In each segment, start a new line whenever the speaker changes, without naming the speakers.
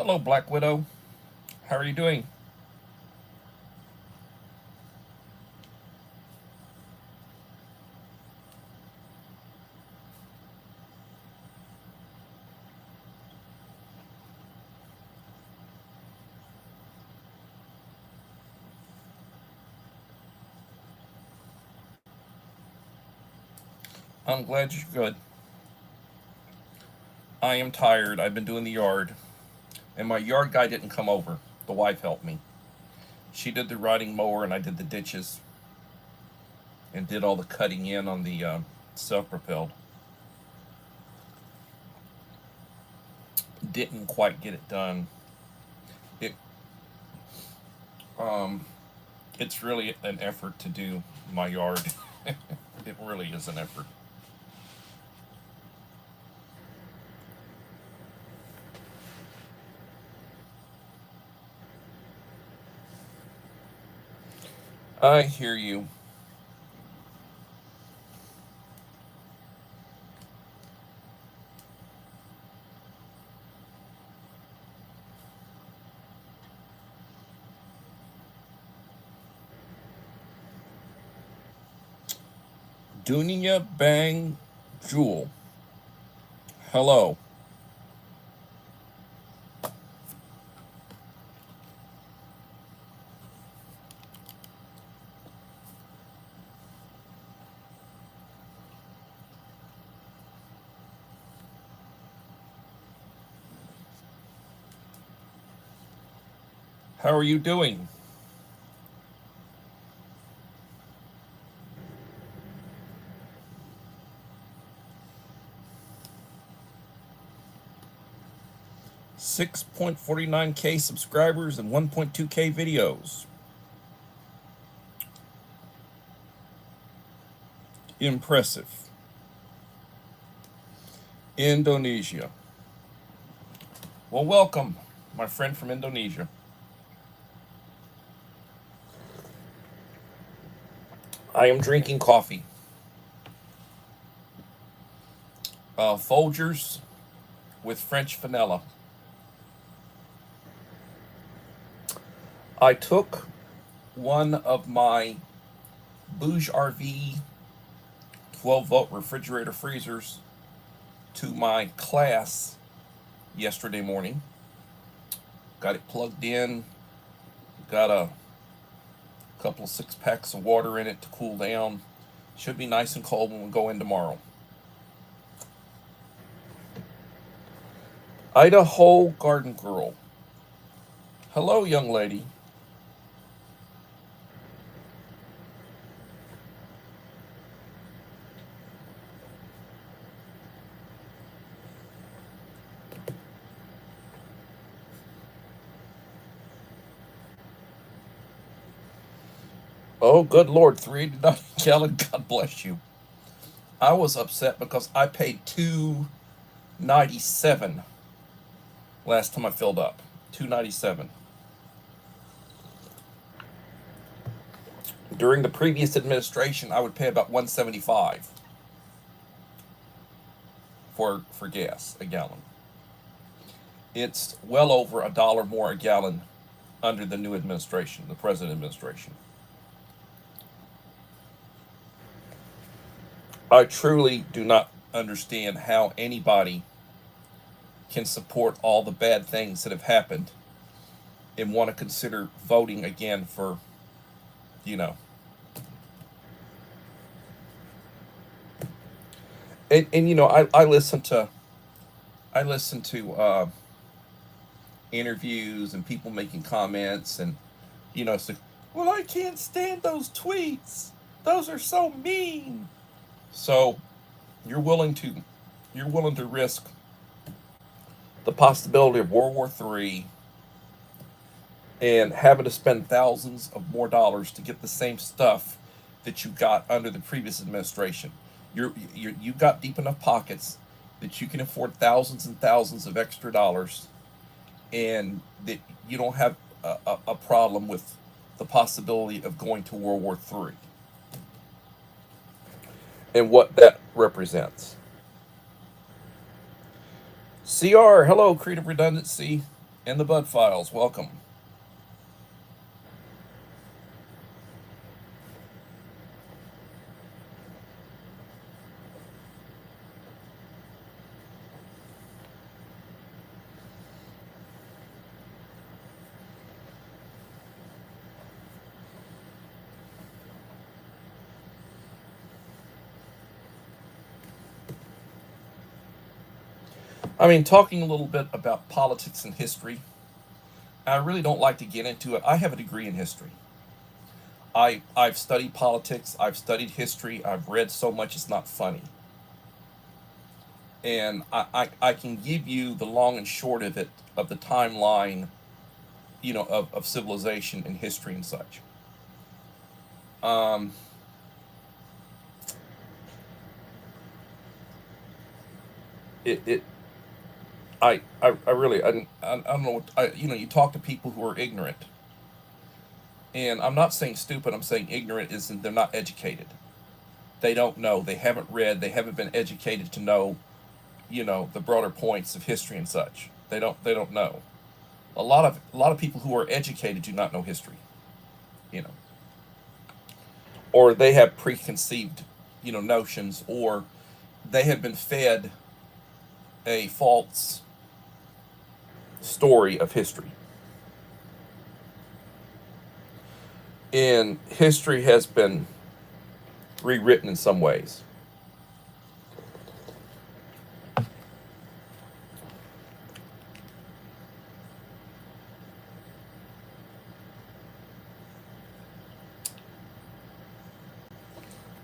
Hello, Black Widow. How are you doing? I'm glad you're good. I am tired. I've been doing the yard, and my yard guy didn't come over. The wife helped me. She did the riding mower, and I did the ditches and did all the cutting in on the self-propelled. Didn't quite get it done. It um, it's really an effort to do my yard. It really is an effort. I hear you. Dunia Bang Jewel. Hello. How are you doing? 6.49K subscribers and 1.2K videos. Impressive. Indonesia. Well, welcome, my friend from Indonesia. I am drinking coffee. Folgers with French vanilla. I took one of my Bouge RV 12-volt refrigerator freezers to my class yesterday morning. Got it plugged in. Got a couple of 6 packs of water in it to cool down. Should be nice and cold when we go in tomorrow. Idaho Garden Girl. Hello, young lady. Oh, good Lord, 389 gallon. God bless you. I was upset because I paid $2.97 last time I filled up. $2.97. During the previous administration, I would pay about $1.75 for gas a gallon. It's well over $1 more a gallon under the new administration, the present administration. I truly do not understand how anybody can support all the bad things that have happened and want to consider voting again for, you know. And I listen to interviews and people making comments and so, well, I can't stand those tweets. Those are so mean. So you're willing to you're willing to risk the possibility of World War III and having to spend thousands of more dollars to get the same stuff that you got under the previous administration. You've got deep enough pockets that you can afford thousands and thousands of extra dollars, and that you don't have a problem with the possibility of going to World War III and what that represents. CR, hello, Creative Redundancy And the Bud Files, welcome. I mean, talking a little bit about politics and history, I really don't like to get into it. I have a degree in history. I've studied politics, I've studied history, I've read so much it's not funny. And I can give you the long and short of it, of the timeline, of civilization and history and such. Um, it I really, I don't know what, you talk to people who are ignorant. And I'm not saying stupid, I'm saying ignorant isn't, they're not educated. They don't know, they haven't read, they haven't been educated to know, the broader points of history and such. They don't know. A lot of people who are educated do not know history, you know, or they have preconceived, notions, or they have been fed a false story of history. And history has been rewritten in some ways.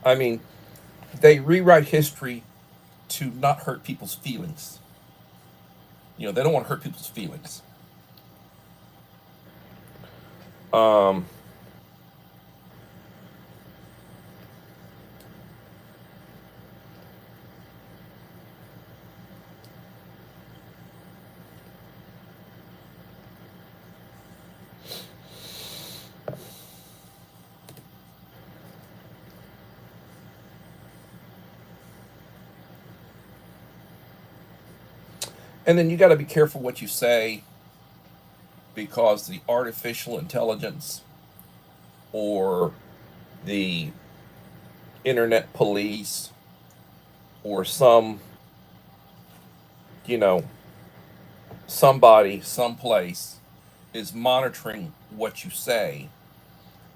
I mean, they rewrite history to not hurt people's feelings. They don't want to hurt people's feelings. Um, and then you got to be careful what you say, because the artificial intelligence or the internet police or some, you know, somebody, someplace is monitoring what you say.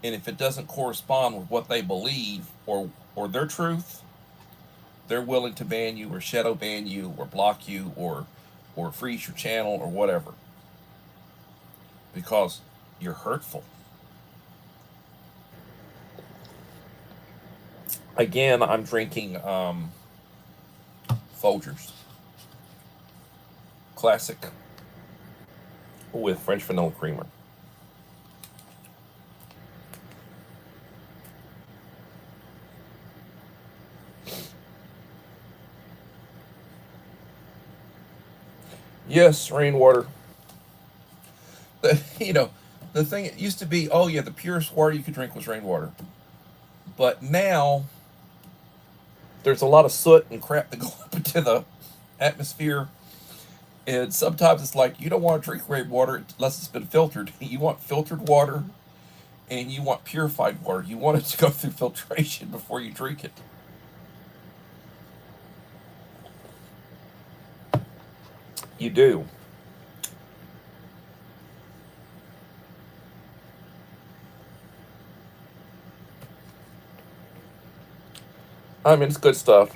And if it doesn't correspond with what they believe, or their truth, they're willing to ban you or shadow ban you or block you or freeze your channel or whatever, because you're hurtful. Again, I'm drinking Folgers Classic with French vanilla creamer. Yes, rainwater. The thing, it used to be, oh yeah, the purest water you could drink was rainwater. But now there's a lot of soot and crap that go up into the atmosphere. And sometimes it's like you don't want to drink rainwater unless it's been filtered. You want filtered water and you want purified water. You want it to go through filtration before you drink it. You do. I mean, it's good stuff.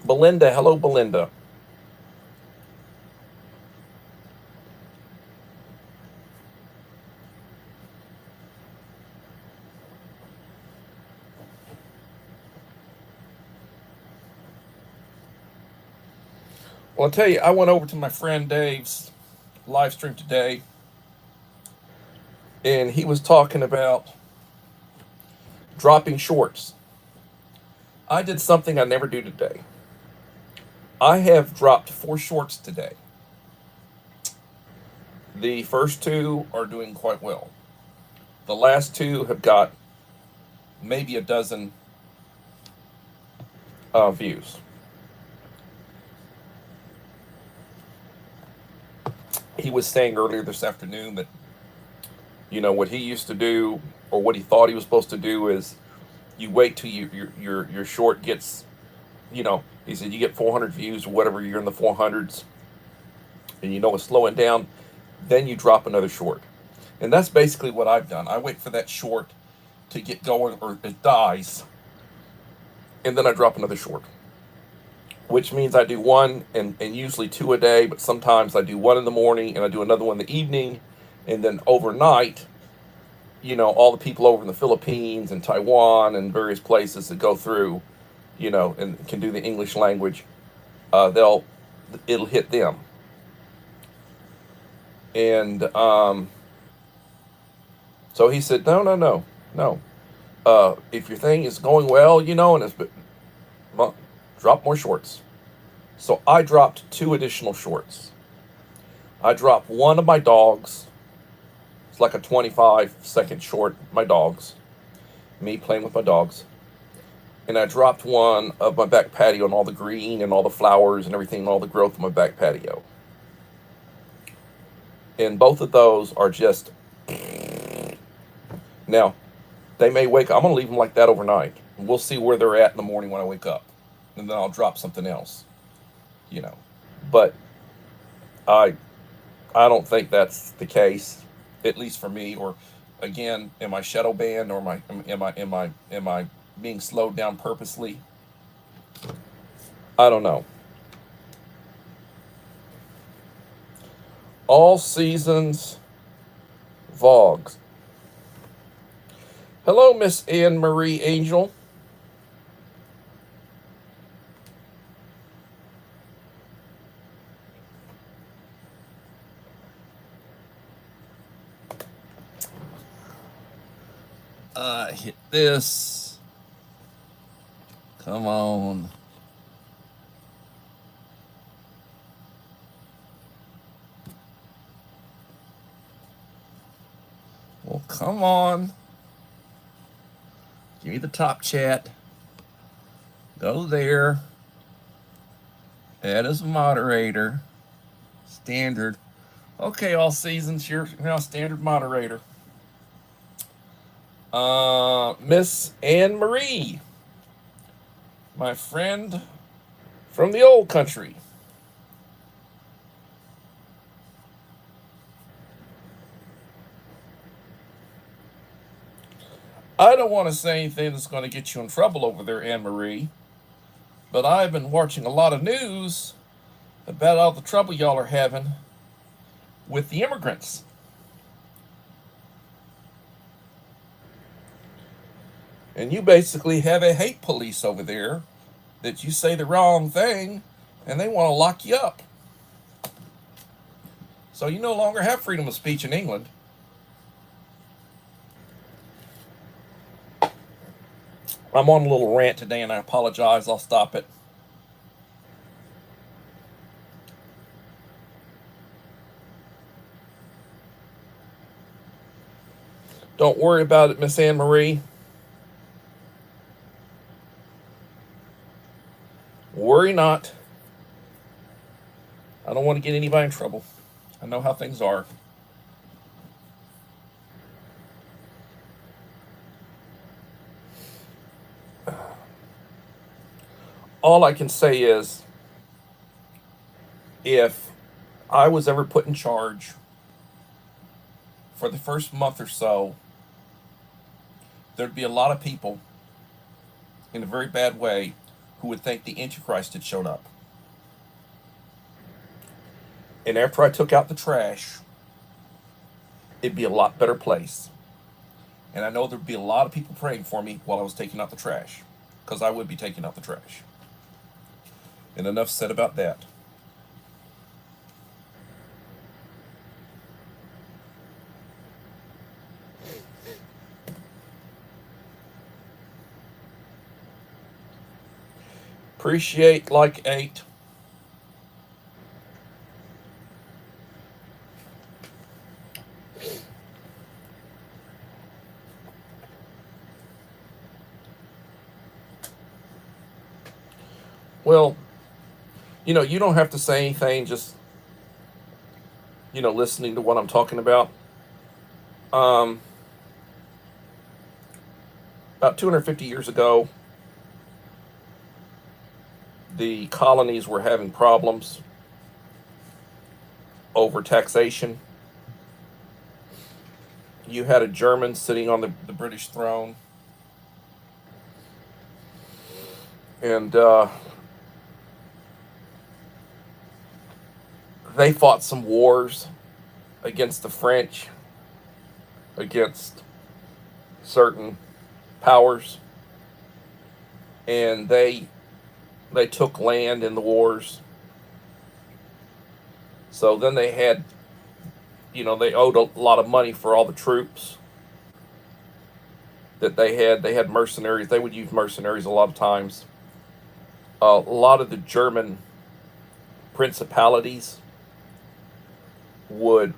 Belinda, hello, Belinda. Well, I'll tell you, I went over to my friend Dave's live stream today, and he was talking about dropping shorts. I did something I never do today. I have dropped 4 shorts today. The first 2 are doing quite well. The last 2 have got maybe a dozen views. he was saying earlier this afternoon that, what he used to do, or what he thought he was supposed to do, is you wait till your short gets, he said you get 400 views or whatever, you're in the 400s, and it's slowing down, then you drop another short. And that's basically what I've done. I wait for that short to get going, or it dies, and then I drop another short, which means I do one and usually two a day, but sometimes I do one in the morning and I do another one in the evening, and then overnight, all the people over in the Philippines and Taiwan and various places that go through, and can do the English language, it'll hit them. And so he said, no, no, no, no. If your thing is going well, and well, drop more shorts. So I dropped 2 additional shorts. I dropped one of my dogs. It's like a 25-second short, my dogs. Me playing with my dogs. And I dropped one of my back patio and all the green and all the flowers and everything, and all the growth of my back patio. And both of those are just... Now, they may wake up. I'm going to leave them like that overnight. We'll see where they're at in the morning when I wake up. And then I'll drop something else. But I don't think that's the case, at least for me. Or again, am I shadow banned, or am I being slowed down purposely? I don't know. All seasons vlogs. Hello, Miss Anne Marie Angel. Hit this. Come on. Well, come on. Give me the top chat. Go there. Add as a moderator. Standard. Okay, all seasons, you're now standard moderator. Miss Anne Marie, my friend from the old country. I don't want to say anything that's going to get you in trouble over there, Anne Marie, but I've been watching a lot of news about all the trouble y'all are having with the immigrants. And you basically have a hate police over there that you say the wrong thing and they want to lock you up. So you no longer have freedom of speech in England. I'm on a little rant today and I apologize. I'll stop it. Don't worry about it, Miss Anne Marie. Worry not. I don't want to get anybody in trouble. I know how things are. All I can say is, if I was ever put in charge, for the first month or so, there'd be a lot of people, in a very bad way, who would think the Antichrist had showed up. And after I took out the trash, it'd be a lot better place. And I know there'd be a lot of people praying for me while I was taking out the trash, because I would be taking out the trash. And enough said about that. Appreciate like 8. Well, you don't have to say anything. Just listening to what I'm talking about. Um, about 250 years ago, the colonies were having problems over taxation. You had a German sitting on the British throne, and they fought some wars against the French, against certain powers, and they took land in the wars. So then they had, they owed a lot of money for all the troops that they had. They had mercenaries. They would use mercenaries a lot of times. A lot of the German principalities would,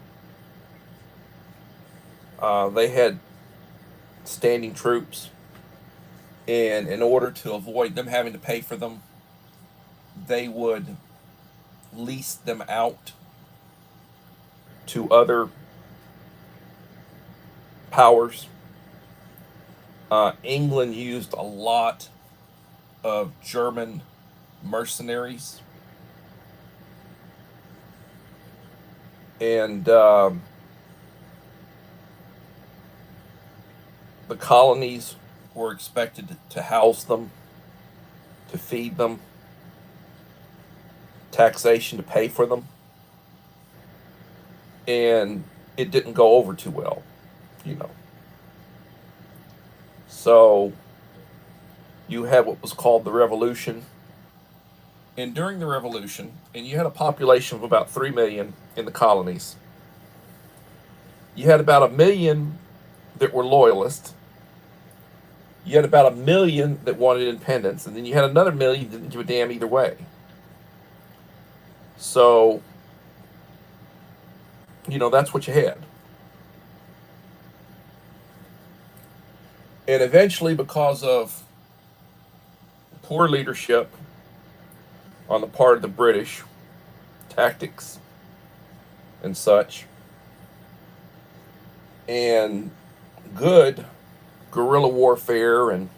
they had standing troops, and in order to avoid them having to pay for them, they would lease them out to other powers. England used a lot of German mercenaries, and the colonies were expected to house them, to feed them, taxation to pay for them, and it didn't go over too well. So you had what was called the Revolution. And during the Revolution, and you had a population of about 3 million in the colonies, you had about 1 million that were loyalists. You had about 1 million that wanted independence, and then you had another 1 million that didn't give a damn either way. So, that's what you had. And eventually, because of poor leadership on the part of the British, tactics and such, and good guerrilla warfare, and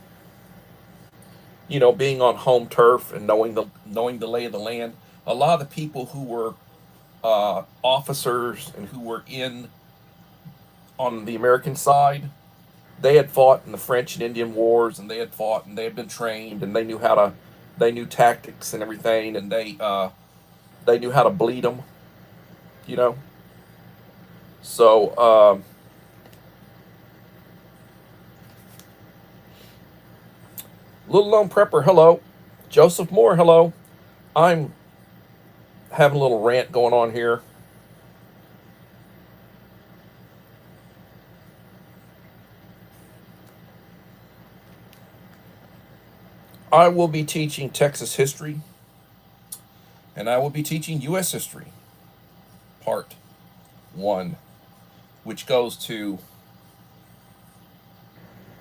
being on home turf and knowing the lay of the land, a lot of the people who were officers and who were on the American side, they had fought in the French and Indian wars, and they had fought, and they had been trained, and they knew tactics and everything, and they knew how to bleed them, you know. So Little Lone Prepper, hello. Joseph Moore, hello. I'm having a little rant going on here. I will be teaching Texas history, and I will be teaching U.S. history, part 1, which goes to,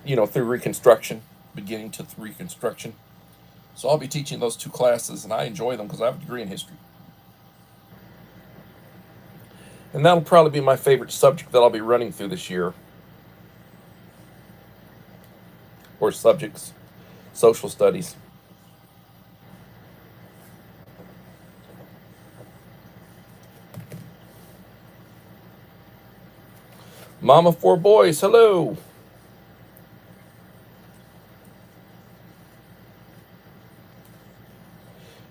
through Reconstruction, beginning to Reconstruction. So I'll be teaching those 2 classes, and I enjoy them because I have a degree in history. And that'll probably be my favorite subject that I'll be running through this year. Or subjects. Social studies. Mama 4 boys, hello.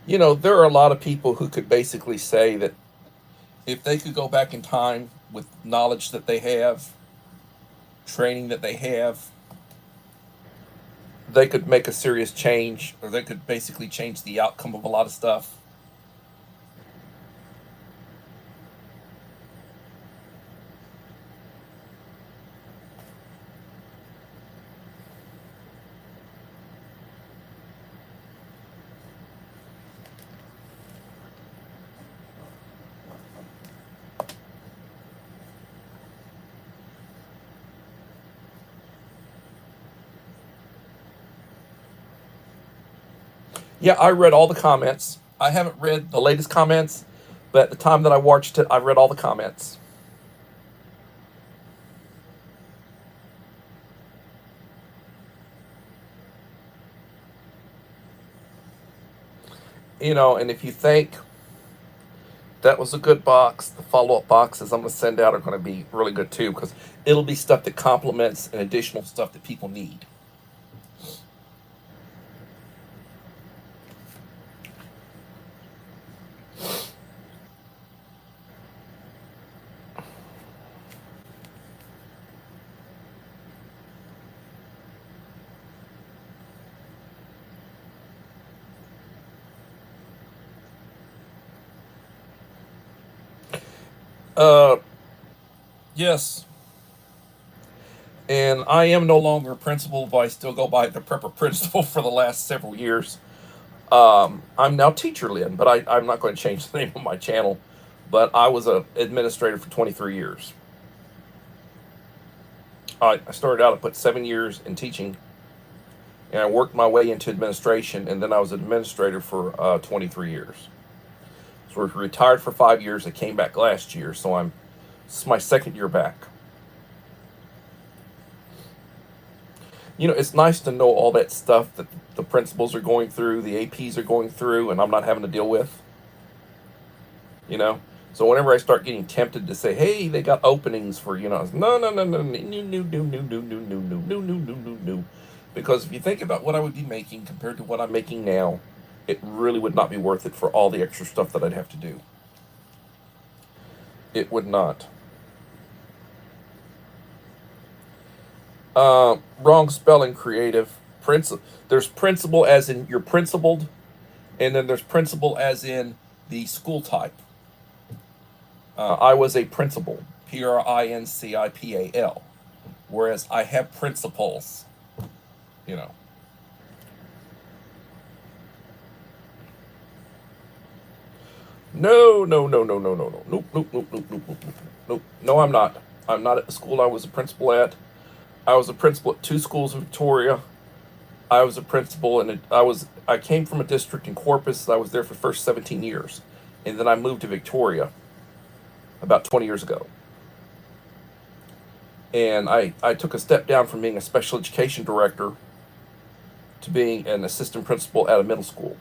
There are a lot of people who could basically say that if they could go back in time with knowledge that they have, training that they have, they could make a serious change, or they could basically change the outcome of a lot of stuff. Yeah, I read all the comments. I haven't read the latest comments, But at the time that I watched it, I read all the comments. And if you think that was a good box, the follow-up boxes I'm going to send out are going to be really good too, because it'll be stuff that complements and additional stuff that people need. Uh, yes. And I am no longer a principal, but I still go by the prepper principal for the last several years. I'm now Teacher Lynn, but I'm not going to change the name of my channel. But I was an administrator for 23 years. I started out, I put 7 years in teaching, and I worked my way into administration, and then I was an administrator for 23 years. So I retired for 5 years. I came back last year, so this is my second year back. It's nice to know all that stuff that the principals are going through, the APs are going through, and I'm not having to deal with. You know, so whenever I start getting tempted to say, "Hey, they got openings for," no, no, no, no, no, no, no, no, no, no, no, no, no, no, no, no, no, because if you think about what I would be making compared to what I'm making now, it really would not be worth it for all the extra stuff that I'd have to do. It would not. Wrong spelling, creative. There's principal as in you're principled, and then there's principal as in the school type. I was a principal, Principal, whereas I have principles. You know. No, no, no, no, no, no, no. Nope, nope, nope, nope, nope, nope, nope, nope. No, I'm not. I'm not at the school I was a principal at. I was a principal at 2 schools in Victoria. I was a principal, and I came from a district in Corpus. I was there for the first 17 years, and then I moved to Victoria about 20 years ago. And I took a step down from being a special education director to being an assistant principal at a middle school.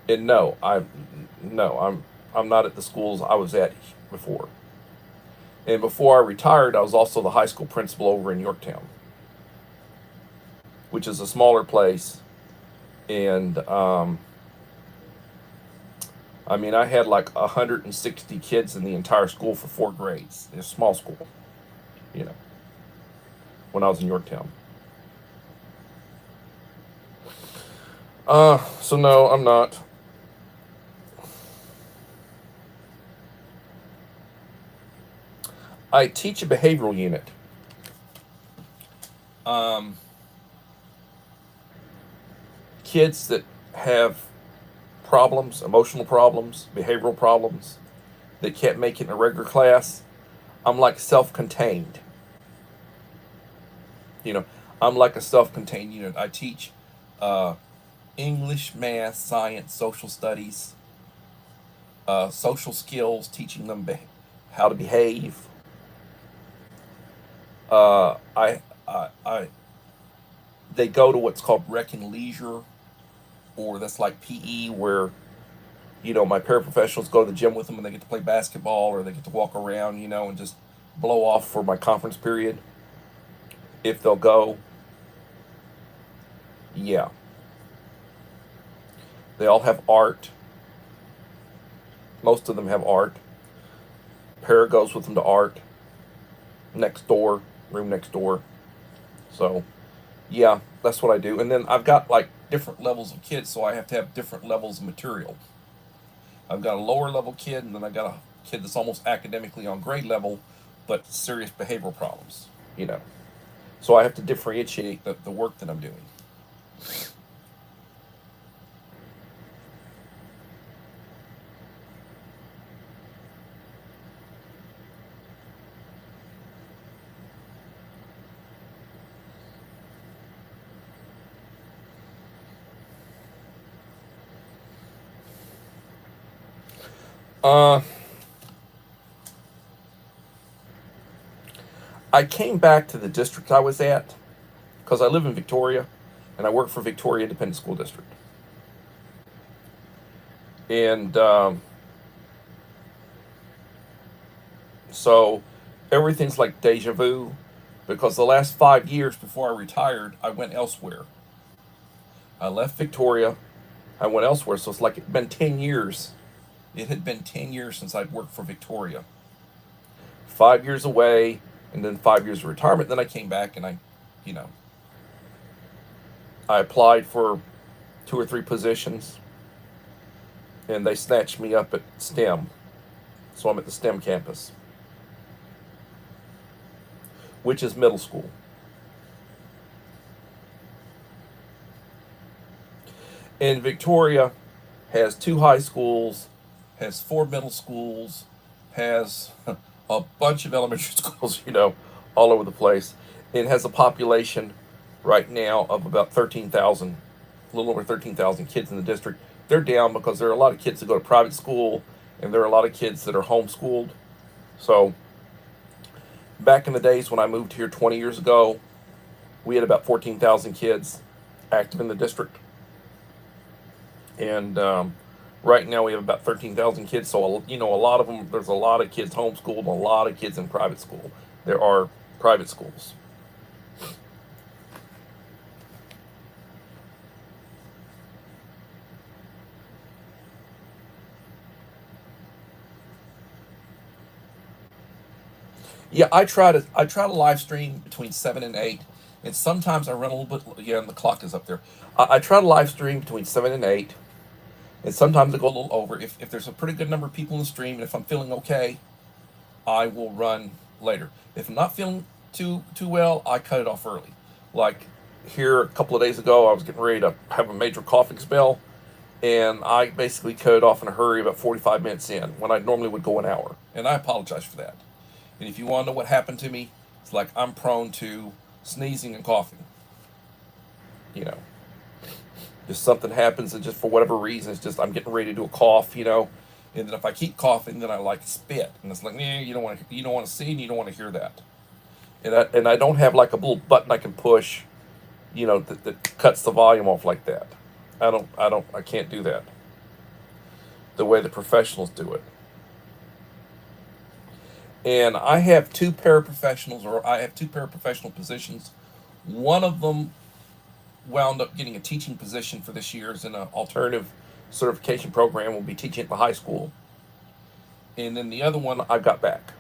And I'm not at the schools I was at before. And before I retired, I was also the high school principal over in Yorktown, which is a smaller place. And I had like 160 kids in the entire school for 4 grades. It's a small school, you know, when I was in Yorktown. So no, I'm not. I teach a behavioral unit. Kids that have problems, emotional problems, behavioral problems, that can't make it in a regular class. I'm like self-contained. You know, I'm like a self-contained unit. I teach English, math, science, social studies, social skills, teaching them how to behave. I they go to what's called rec and leisure, or that's like PE, where my paraprofessionals go to the gym with them and they get to play basketball or they get to walk around, and just blow off for my conference period. If they'll go, yeah. They all have art. Most of them have art. Para goes with them to art. Next door, room next door. So, yeah, that's what I do. And then I've got like different levels of kids, so I have to have different levels of material. I've got a lower level kid, and then I've got a kid that's almost academically on grade level, but serious behavioral problems. So I have to differentiate the work that I'm doing. Uh, I came back to the district I was at because I live in Victoria, and I work for Victoria Independent School District. And so everything's like deja vu because the last 5 years before I retired, I went elsewhere. I left Victoria, I went elsewhere. So it's like it's been 10 years. It had been 10 years since I'd worked for Victoria. 5 years away, and then 5 years of retirement. Then I came back and you know, I applied for 2 or 3 positions, and they snatched me up at STEM. So I'm at the STEM campus, which is middle school. And Victoria has 2 high schools, has 4 middle schools, has a bunch of elementary schools, all over the place. It has a population right now of about 13,000, a little over 13,000 kids in the district. They're down because there are a lot of kids that go to private school, and there are a lot of kids that are homeschooled. So back in the days when I moved here 20 years ago, we had about 14,000 kids active in the district. And right now we have about 13,000 kids. So, a lot of them, there's a lot of kids homeschooled and a lot of kids in private school. There are private schools. Yeah, I try to live stream between 7 and 8, and sometimes I run a little bit. Yeah, and the clock is up there. I try to live stream between 7 and 8, and sometimes I go a little over. If there's a pretty good number of people in the stream, and if I'm feeling okay, I will run later. If I'm not feeling too well, I cut it off early. Like here a couple of days ago, I was getting ready to have a major coughing spell, and I basically cut it off in a hurry about 45 minutes in when I normally would go an hour. And I apologize for that. And if you want to know what happened to me, it's like I'm prone to sneezing and coughing. You know, just something happens, and just for whatever reason, it's just I'm getting ready to do a cough. And then if I keep coughing, then I like spit, and it's like, you don't want to see, and you don't want to hear that. And I don't have like a little button I can push, that cuts the volume off like that. I can't do that the way the professionals do it. And I have two paraprofessional positions. One of them wound up getting a teaching position for this year as an alternative certification program. Will be teaching at the high school. And then the other one I got back,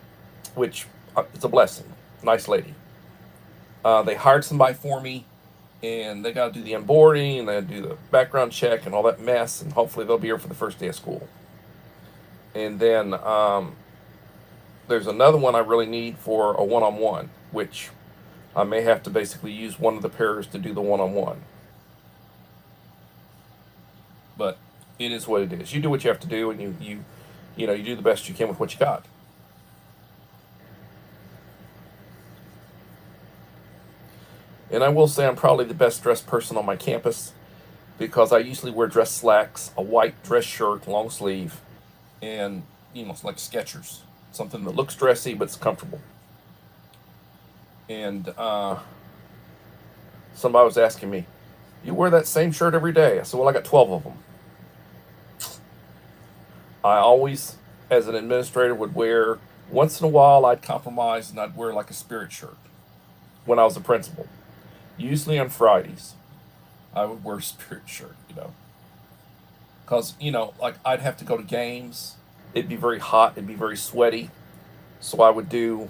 which is a blessing. Nice lady. They hired somebody for me, and they got to do the onboarding, and they do the background check and all that mess, and hopefully they'll be here for the first day of school. And then there's another one I really need for a one-on-one, which I may have to basically use one of the pairs to do the one-on-one. But it is what it is. You do what you have to do, and you do the best you can with what you got. And I will say I'm probably the best dressed person on my campus because I usually wear dress slacks, a white dress shirt, long sleeve, and it's like Skechers, something that looks dressy but it's comfortable. And somebody was asking me, "You wear that same shirt every day?" I said, "Well, I got 12 of them." I always, as an administrator, would wear. Once in a while, I'd compromise and I'd wear like a spirit shirt when I was a principal. Usually on Fridays, I would wear a spirit shirt, because like I'd have to go to games. It'd be very hot. It'd be very sweaty. So I would do.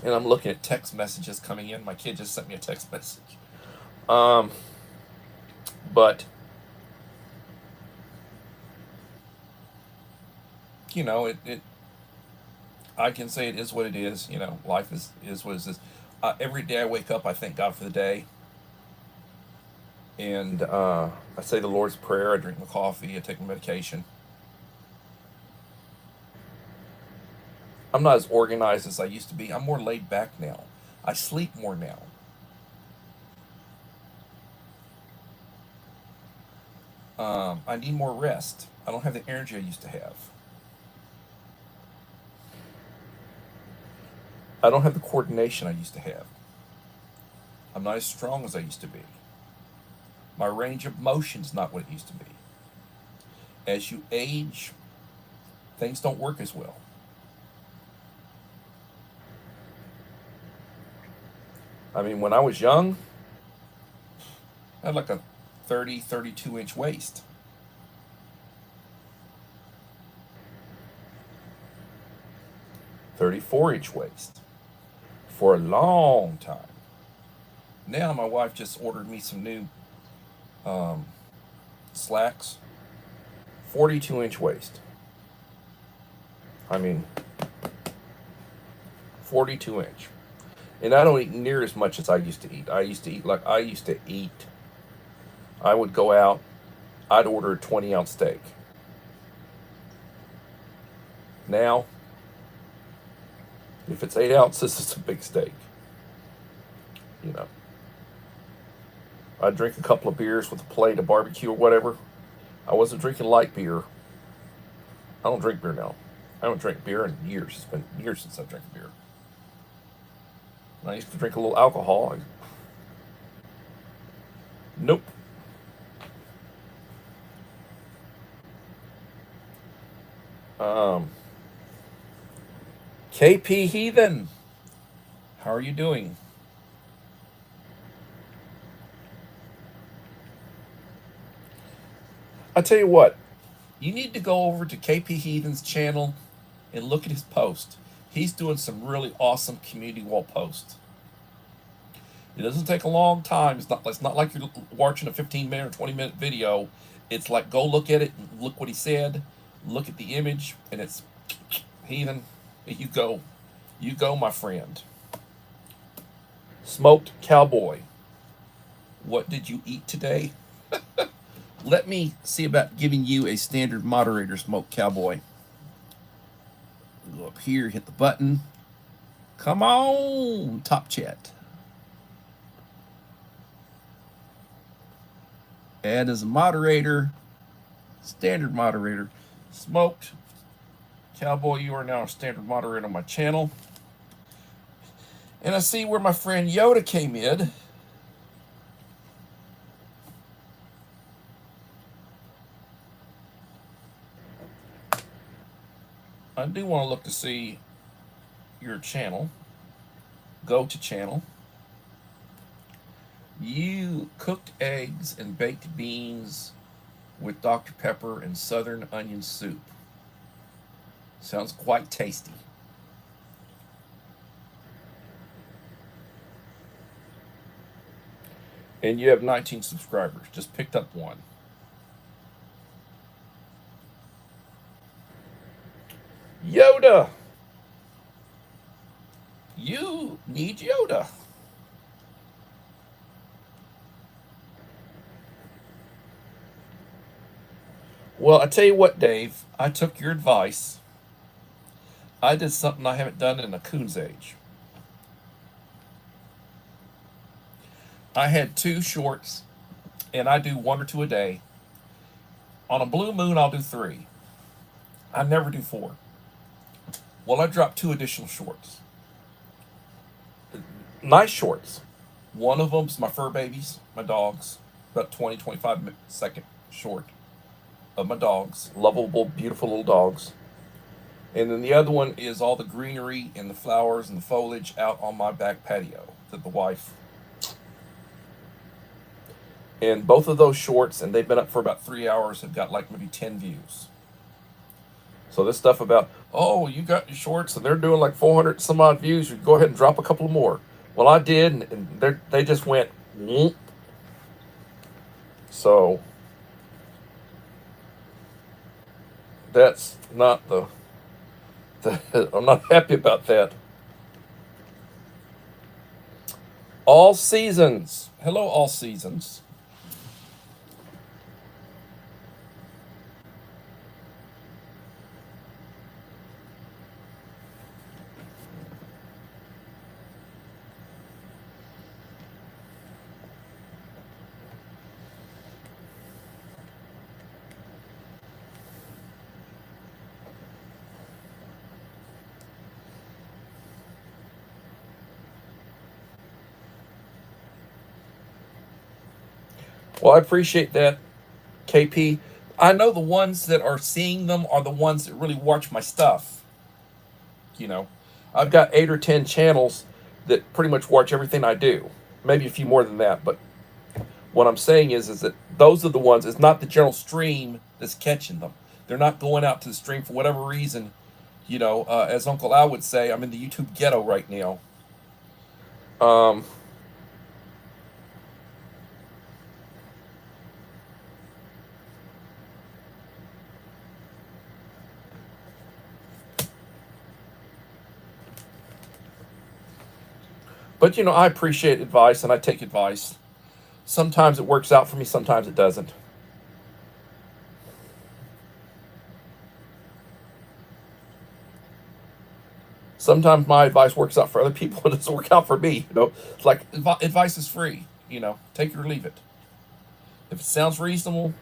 And I'm looking at text messages coming in. My kid just sent me a text message. Um, but it I can say it is what it is. Life is what it is. Every day I wake up, I thank God for the day, and I say the Lord's Prayer. I drink my coffee. I take my medication. I'm not as organized as I used to be. I'm more laid back now. I sleep more now. I need more rest. I don't have the energy I used to have. I don't have the coordination I used to have. I'm not as strong as I used to be. My range of motion's not what it used to be. As you age, things don't work as well. I mean, when I was young, I had like a 30, 32-inch waist. 34-inch waist for a long time. Now my wife just ordered me some new slacks, 42-inch waist. I mean, 42-inch. And I don't eat near as much as I used to eat. I would go out, I'd order a 20-ounce steak. Now, if it's 8 ounces, it's a big steak. You know, I'd drink a couple of beers with a plate of barbecue or whatever. I wasn't drinking light beer. I don't drink beer now. I haven't drank beer in years. It's been years since I drank beer. I used to drink a little alcohol. Nope. KP Heathen, how are you doing? I tell you what, you need to go over to KP Heathen's channel and look at his post. He's doing some really awesome community wall posts. It doesn't take a long time. It's not like you're watching a 15-minute or 20-minute video. It's like go look at it and look what he said, look at the image, and it's Heathen. You go, my friend. Smoked cowboy. What did you eat today? Let me see about giving you a standard moderator, smoked cowboy. Go up here, hit the button. Come on, top chat. Add as a moderator, standard moderator. Smoked cowboy, you are now a standard moderator on my channel. And I see where my friend Yoda came in. I do want to look to see your channel. Go to channel. You cooked eggs and baked beans with Dr. Pepper and southern onion soup. Sounds quite tasty. And you have 19 subscribers. Just picked up one. Yoda! You need Yoda. Well, I tell you what, Dave. I took your advice. I did something I haven't done in a coon's age. I had 2 shorts, and I do 1 or 2 a day. On a blue moon, I'll do 3. I never do 4. Well, I dropped 2 additional shorts. Nice shorts. One of them's my fur babies, my dogs. About 20, 25-second short of my dogs. Lovable, beautiful little dogs. And then the other one is all the greenery and the flowers and the foliage out on my back patio that the wife. And both of those shorts, and they've been up for about 3 hours, have got like maybe 10 views. So this stuff about, oh, you got your shorts and they're doing like 400 some odd views, you go ahead and drop a couple more. Well, I did, and they just went, whoop. So that's not I'm not happy about that. All Seasons. Hello, All Seasons. Well, I appreciate that, KP. I know the ones that are seeing them are the ones that really watch my stuff. You know, I've got 8 or 10 channels that pretty much watch everything I do. Maybe a few more than that, but what I'm saying is that those are the ones. It's not the general stream that's catching them. They're not going out to the stream for whatever reason. As Uncle Al would say, I'm in the YouTube ghetto right now. Um, but I appreciate advice and I take advice. Sometimes it works out for me, sometimes it doesn't. Sometimes my advice works out for other people, it doesn't work out for me. It's like advice is free. Take it or leave it. If it sounds reasonable.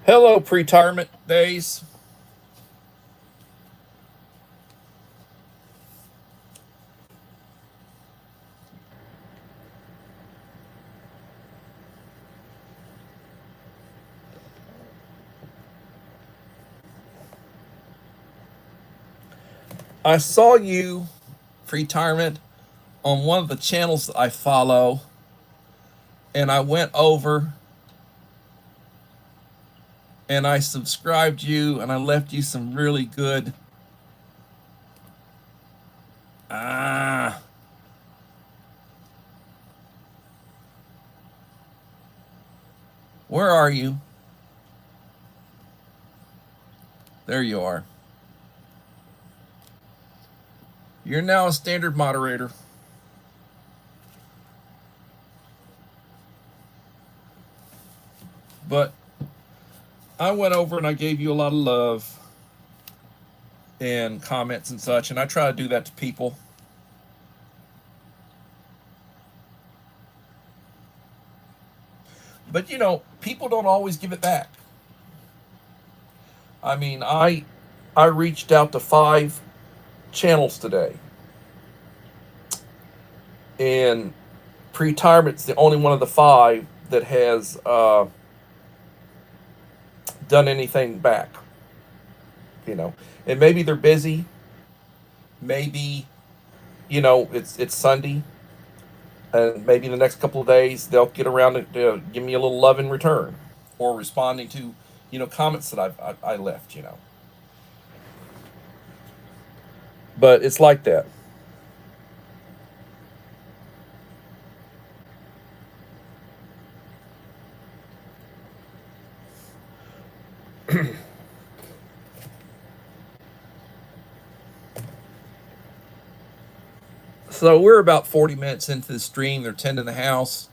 Hello, pre-retirement days. I saw you, pre-retirement, on one of the channels that I follow, and I went over and I subscribed you and I left you some really good where are you? There you are. You're now a standard moderator. But I went over and I gave you a lot of love and comments and such, and I try to do that to people. But people don't always give it back. I mean, I reached out to 5 channels today, and pre-retirement's the only one of the 5 that has done anything back. And maybe they're busy. Maybe it's Sunday, and maybe the next couple of days they'll get around to give me a little love in return, or responding to comments that I left. But it's like that. So we're about 40 minutes into the stream. They're 10 in the house,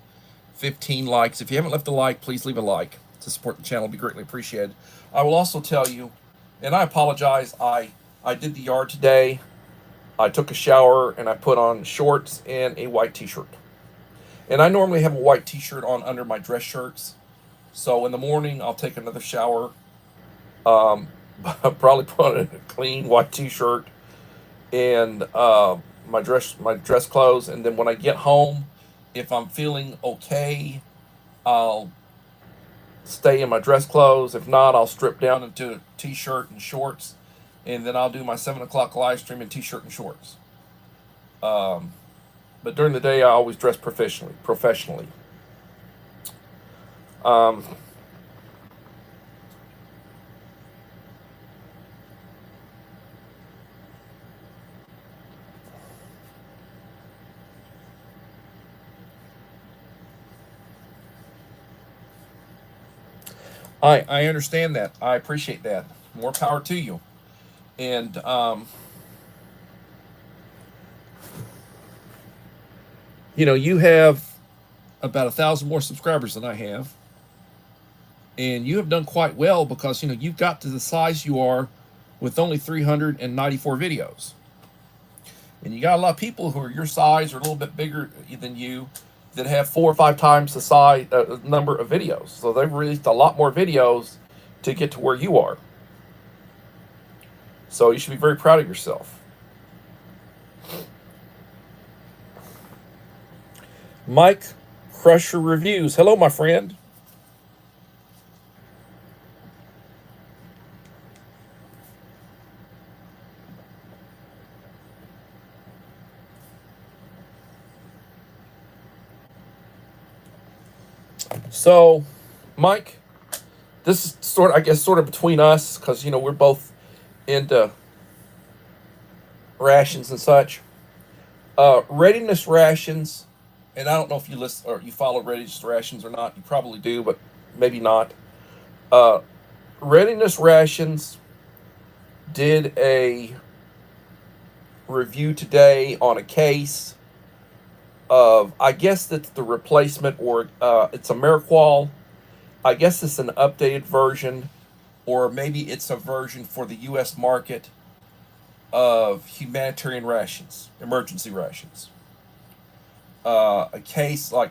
15 likes. If you haven't left a like, please leave a like to support the channel. It'd be greatly appreciated. I will also tell you, and I apologize, I did the yard today. I took a shower and I put on shorts and a white t-shirt. And I normally have a white t-shirt on under my dress shirts. So in the morning, I'll take another shower. I'll probably put on a clean white t-shirt and my dress clothes, and then when I get home, if I'm feeling okay, I'll stay in my dress clothes. If not, I'll strip down into a t-shirt and shorts, and then I'll do my 7 o'clock live stream in t-shirt and shorts. But during the day, I always dress professionally. I understand that. I appreciate that. More power to you. And you have about 1,000 more subscribers than I have, and you have done quite well because you've got to the size you are with only 394 videos, and you got a lot of people who are your size or a little bit bigger than you that have 4 or 5 times the size number of videos. So they've released a lot more videos to get to where you are. So you should be very proud of yourself. Mike Crusher Reviews. Hello, my friend. So, Mike, this is sort of, I guess, sort of between us because we're both into rations and such. Readiness rations, and I don't know if you listen or you follow readiness rations or not. You probably do, but maybe not. Uh, Readiness rations did a review today on a case of, I guess that's the replacement, or it's a Miraqual. I guess it's an updated version, or maybe it's a version for the U.S. market of humanitarian rations, emergency rations. A case like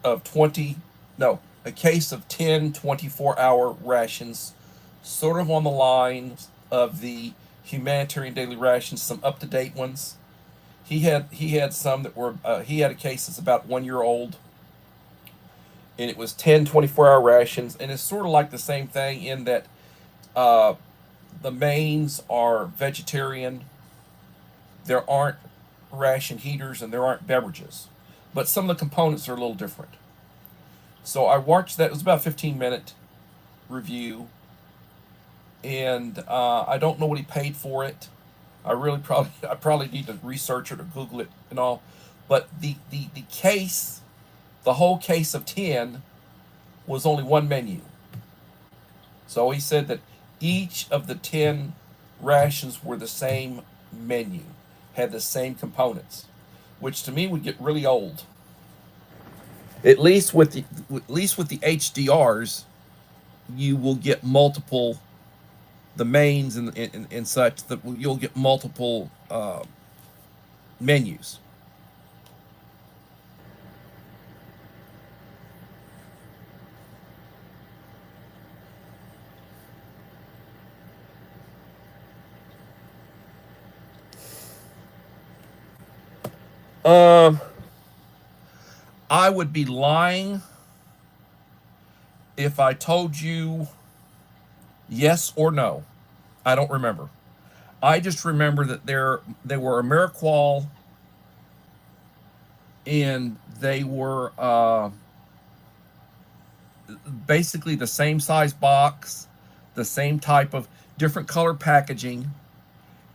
of 20, no, a case of 10 24-hour rations, sort of on the line of the humanitarian daily rations, some up to date ones. He had some that were he had a case that's about 1 year old, and it was 10 24-hour rations, and it's sort of like the same thing in that uh, the mains are vegetarian. There aren't ration heaters and there aren't beverages, but some of the components are a little different. So I watched that. It was about a 15-minute review, and I don't know what he paid for it. I probably need to research it or Google it and all. But the case, the whole case of 10 was only one menu. So he said that each of the 10 rations were the same menu, had the same components, which to me would get really old. At least with the HDRs, you will get multiple, the mains and such, that you'll get multiple menus. Um, I would be lying if I told you yes or no. I don't remember. I just remember that they were a Miraqual, and they were basically the same size box, the same type of different color packaging.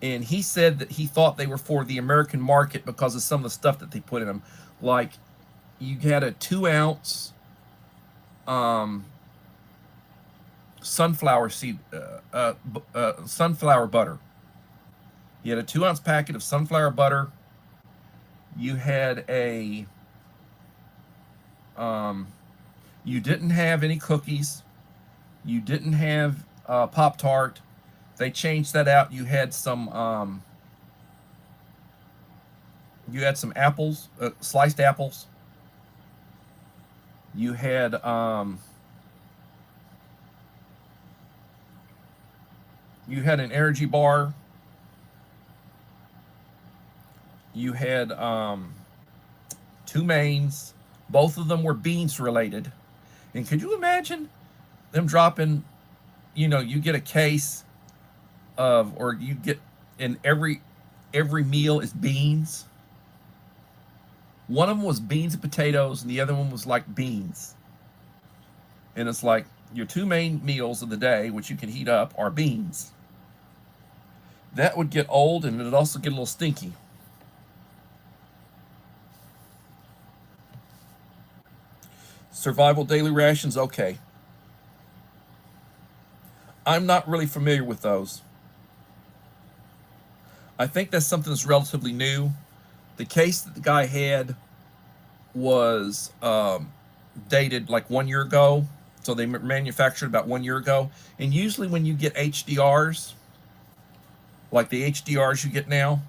And he said that he thought they were for the American market because of some of the stuff that they put in them. Like, you had a 2 ounce um, sunflower seed, sunflower butter. You had a 2 ounce packet of sunflower butter. You had a, um, you didn't have any cookies. You didn't have Pop Tart. They changed that out. You had some apples, sliced apples. You had an energy bar. You had two mains. Both of them were beans related. And could you imagine them dropping? You get a case of, or you get, in every meal is beans. One of them was beans and potatoes, and the other one was like beans. And it's like your two main meals of the day, which you can heat up, are beans. That would get old, and it'd also get a little stinky. Survival daily rations, okay. I'm not really familiar with those. I think that's something that's relatively new. The case that the guy had was dated like 1 year ago. So they manufactured about 1 year ago. And usually when you get HDRs, like the HDRs you get now,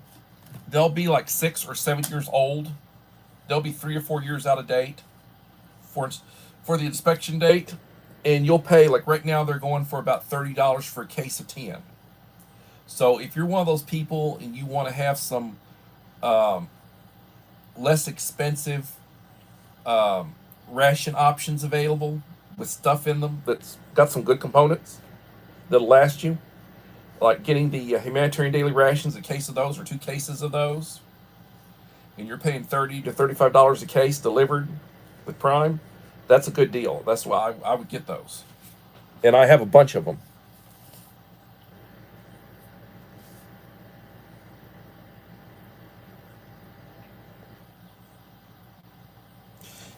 they'll be like 6 or 7 years old. They'll be 3 or 4 years out of date for the inspection date. And you'll pay, like right now, they're going for about $30 for a case of 10. So if you're one of those people and you want to have some less expensive ration options available with stuff in them that's got some good components that'll last you. Like getting the humanitarian daily rations, a case of those or 2 cases of those, and you're paying $30 to $35 a case delivered with Prime. That's a good deal. That's why I would get those, and I have a bunch of them.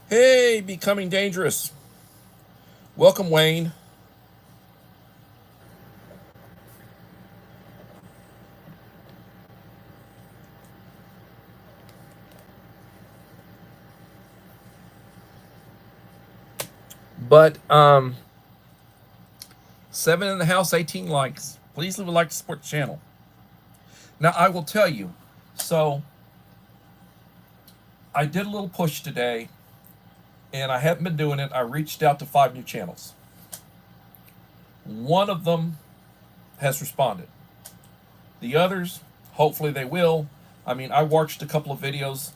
Hey, Becoming Dangerous. Welcome, Wayne. But 7 in the house, 18 likes. Please leave a like to support the channel. Now I will tell you. So I did a little push today, and I haven't been doing it. I reached out to 5 new channels. One of them has responded. The others, hopefully they will. I mean, I watched a couple of videos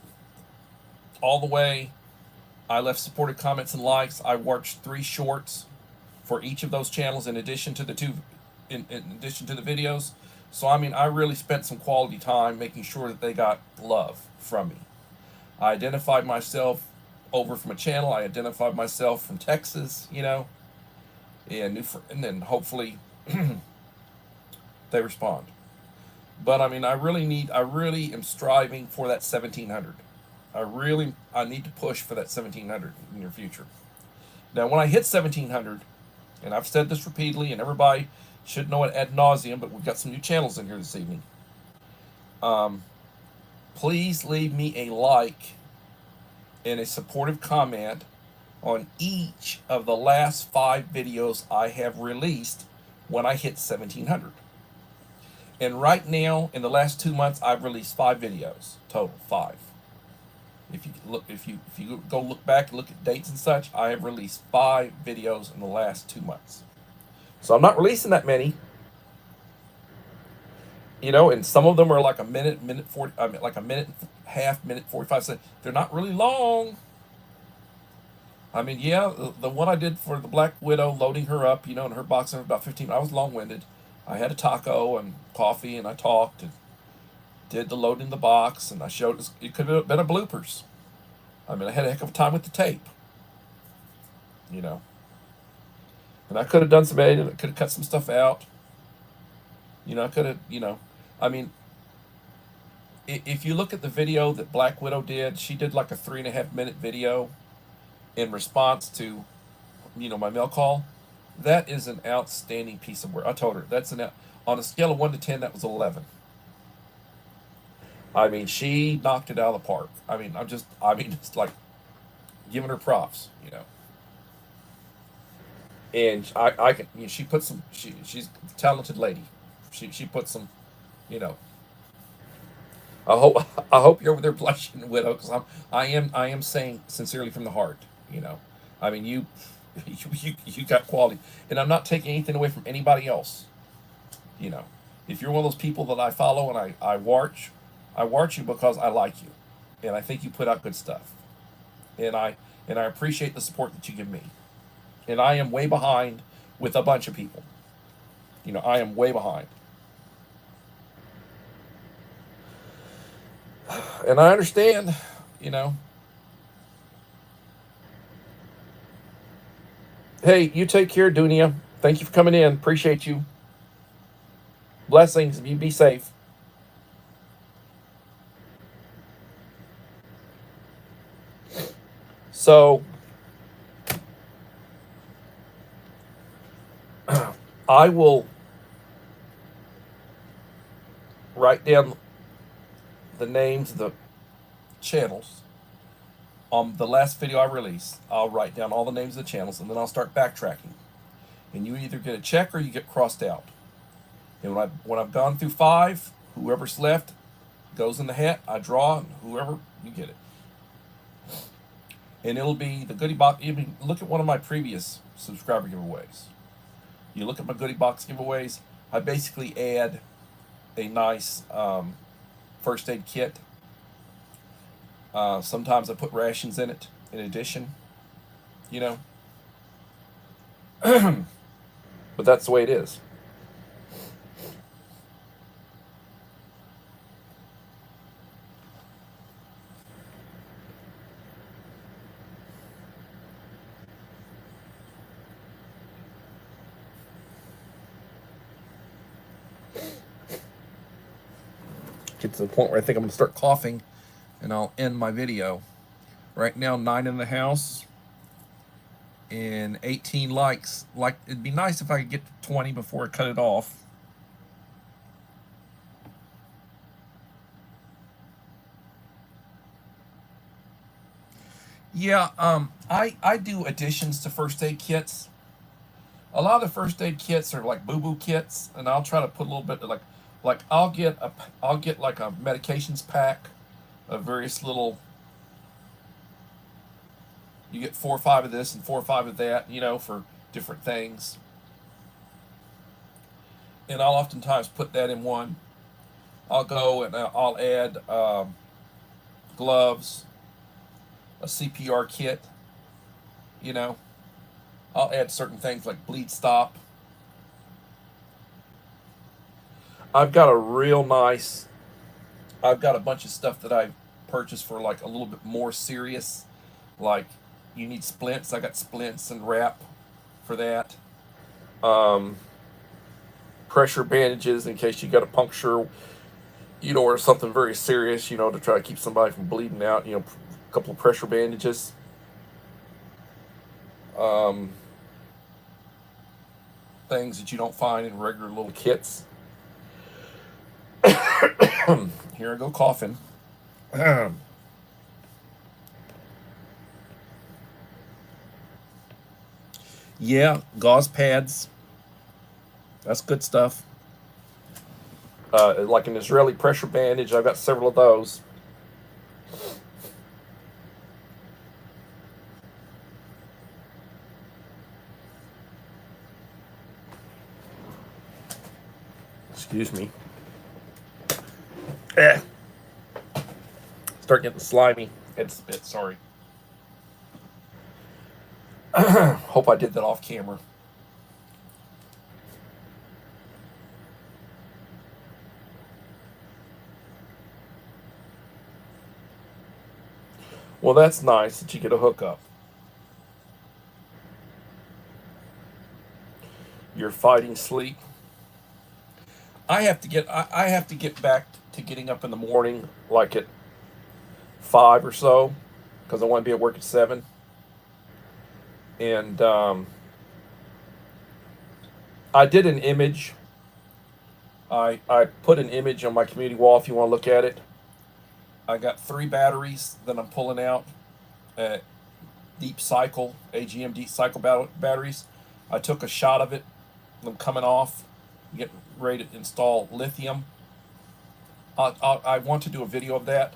all the way. I left supported comments and likes. I watched 3 shorts for each of those channels in addition to the in addition to the videos. So I mean, I really spent some quality time making sure that they got love from me. I identified myself over from a channel. I identified myself from Texas, and then hopefully they respond. But I mean, I really am striving for that 1700. I need to push for that 1700 in the near future. Now, when I hit 1700, and I've said this repeatedly, and everybody should know it ad nauseum, but we've got some new channels in here this evening. Please leave me a like and a supportive comment on each of the last 5 videos I have released when I hit 1700. And right now, in the last 2 months, I've released 5 videos total. 5. If you go look back and look at dates and such, I have released 5 videos in the last 2 months. So I'm not releasing that many, and some of them are like a minute, minute 40, like a minute and a half, minute 45 seconds. They're not really long. I mean, yeah, the one I did for the Black Widow, loading her up, in her box, was about 15. I was long-winded. I had a taco and coffee, and I talked and did the loading the box, and I showed it could have been a bloopers. I mean, I had a heck of a time with the tape, and I could have done some editing. I could have cut some stuff out. I could have, I mean, if you look at the video that Black Widow did, she did like a 3.5-minute video in response to, my mail call. That is an outstanding piece of work. I told her on a scale of 1 to 10, that was 11. I mean, she knocked it out of the park. I mean, it's like giving her props, And I can, she put some. She's a talented lady. She put some, you know. I hope you're over there blushing, widow, because I am saying sincerely from the heart. I mean, you got quality, and I'm not taking anything away from anybody else. If you're one of those people that I follow and I watch you because I like you, and I think you put out good stuff, and I appreciate the support that you give me, and I am way behind with a bunch of people. I am way behind. And I understand, Hey, you take care, Dunia. Thank you for coming in. Appreciate you. Blessings. You be safe. So, I will write down the names of the channels. On the last video I released, I'll write down all the names of the channels, and then I'll start backtracking. And you either get a check or you get crossed out. And when I've gone through 5, whoever's left goes in the hat. I draw, and whoever, you get it. And it'll be the goodie box. Look at one of my previous subscriber giveaways. You look at my goodie box giveaways, I basically add a nice first aid kit. Sometimes I put rations in it. in addition, you know. But that's the way it is. Get to the point where I think I'm going to start coughing, and I'll end my video. Right now, 9 in the house and 18 likes. Like, it'd be nice if I could get to 20 before I cut it off. Yeah, I do additions to first aid kits. A lot of the first aid kits are like boo boo kits, and I'll try to put a little bit of like I'll get like a medications pack of various little. You get 4 or 5 of this and 4 or 5 of that, you know, for different things. And I'll oftentimes put that in one. I'll go and I'll add gloves, a CPR kit, you know. I'll add certain things like bleed stop. I've got a real nice, I've got a bunch of stuff that I've purchased for like a little bit more serious. Like you need splints. I got splints and wrap for that. Um, Pressure bandages in case you got a puncture, you know, or something very serious, you know, to try to keep somebody from bleeding out, you know, a couple of pressure bandages. Um, Things that you don't find in regular little kits. Here I go coughing. Yeah, gauze pads. That's good stuff. Like an Israeli pressure bandage. I've got several of those. Excuse me. Start getting slimy. It's a bit sorry. Hope I did that off camera. Well, that's nice that you get a hookup. You're fighting sleep. I have to get back to getting up in the morning, like at 5 or so, because I want to be at work at 7. And I did an image. I put an image on my community wall if you want to look at it. I got 3 batteries that I'm pulling out. Deep cycle, AGM deep cycle batteries. I took a shot of it. I'm coming off, getting ready to install lithium. I want to do a video of that,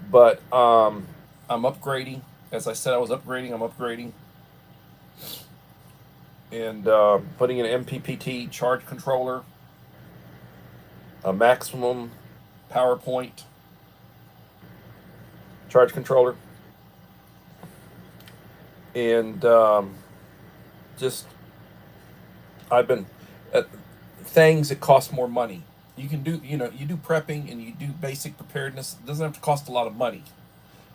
but I'm upgrading. As I said, I was upgrading. I'm upgrading, and putting an MPPT charge controller, a maximum PowerPoint charge controller, and just I've been things that cost more money. You can do, you know, you do prepping and you do basic preparedness. It doesn't have to cost a lot of money.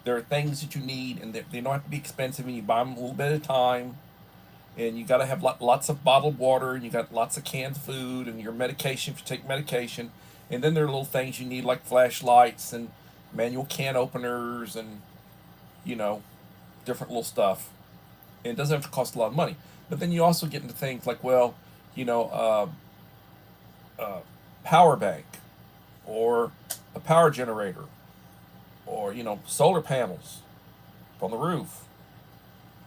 There are things that you need, and they don't have to be expensive, and you buy them a little bit at a time. And you got to have lots of bottled water, and you got lots of canned food, and your medication if you take medication. And then there are little things you need like flashlights and manual can openers, and you know, different little stuff. And it doesn't have to cost a lot of money. But then you also get into things like, well, you know, power bank, or a power generator, or you know, solar panels on the roof,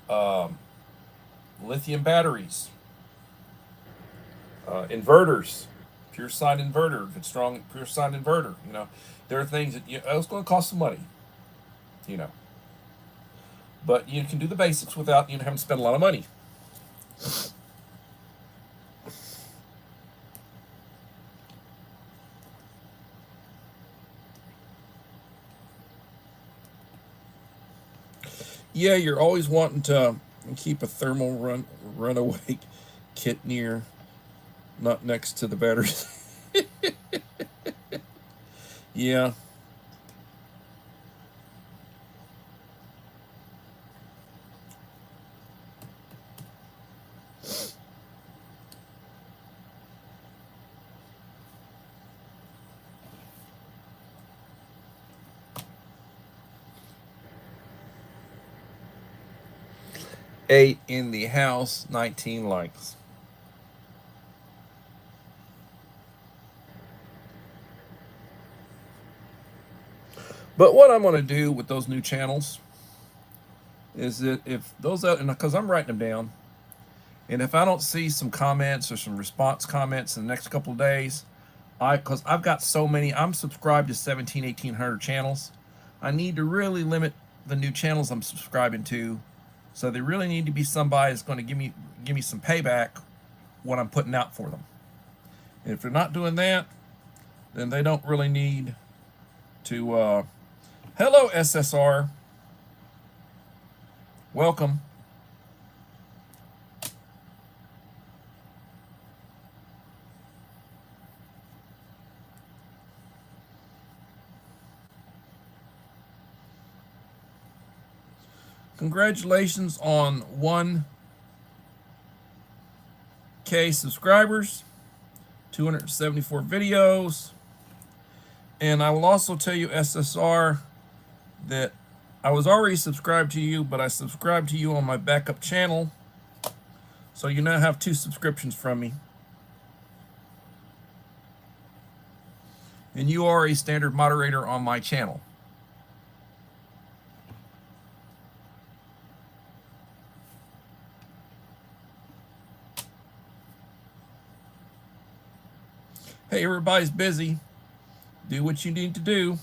um, lithium batteries, inverters, pure sine inverter, good strong pure sine inverter. You know, there are things that it's going to cost some money. You know, but you can do the basics without having to spend a lot of money. Yeah, you're always wanting to keep a thermal runaway kit near, not next to the batteries. Yeah. Eight in the house, 19 likes. But what I'm going to do with those new channels is that if those, because I'm writing them down, and if I don't see some comments or some response comments in the next couple of days, because I've got so many, I'm subscribed to 1,800 channels. I need to really limit the new channels I'm subscribing to, so they really need to be somebody that's going to give me some payback what I'm putting out for them. And if they're not doing that, then they don't really need to. Hello, SSR. Welcome. Congratulations on 1K subscribers, 274 videos. And I will also tell you, SSR, that I was already subscribed to you, but I subscribed to you on my backup channel. So you now have 2 subscriptions from me. And you are a standard moderator on my channel. Hey, everybody's busy. Do what you need to do.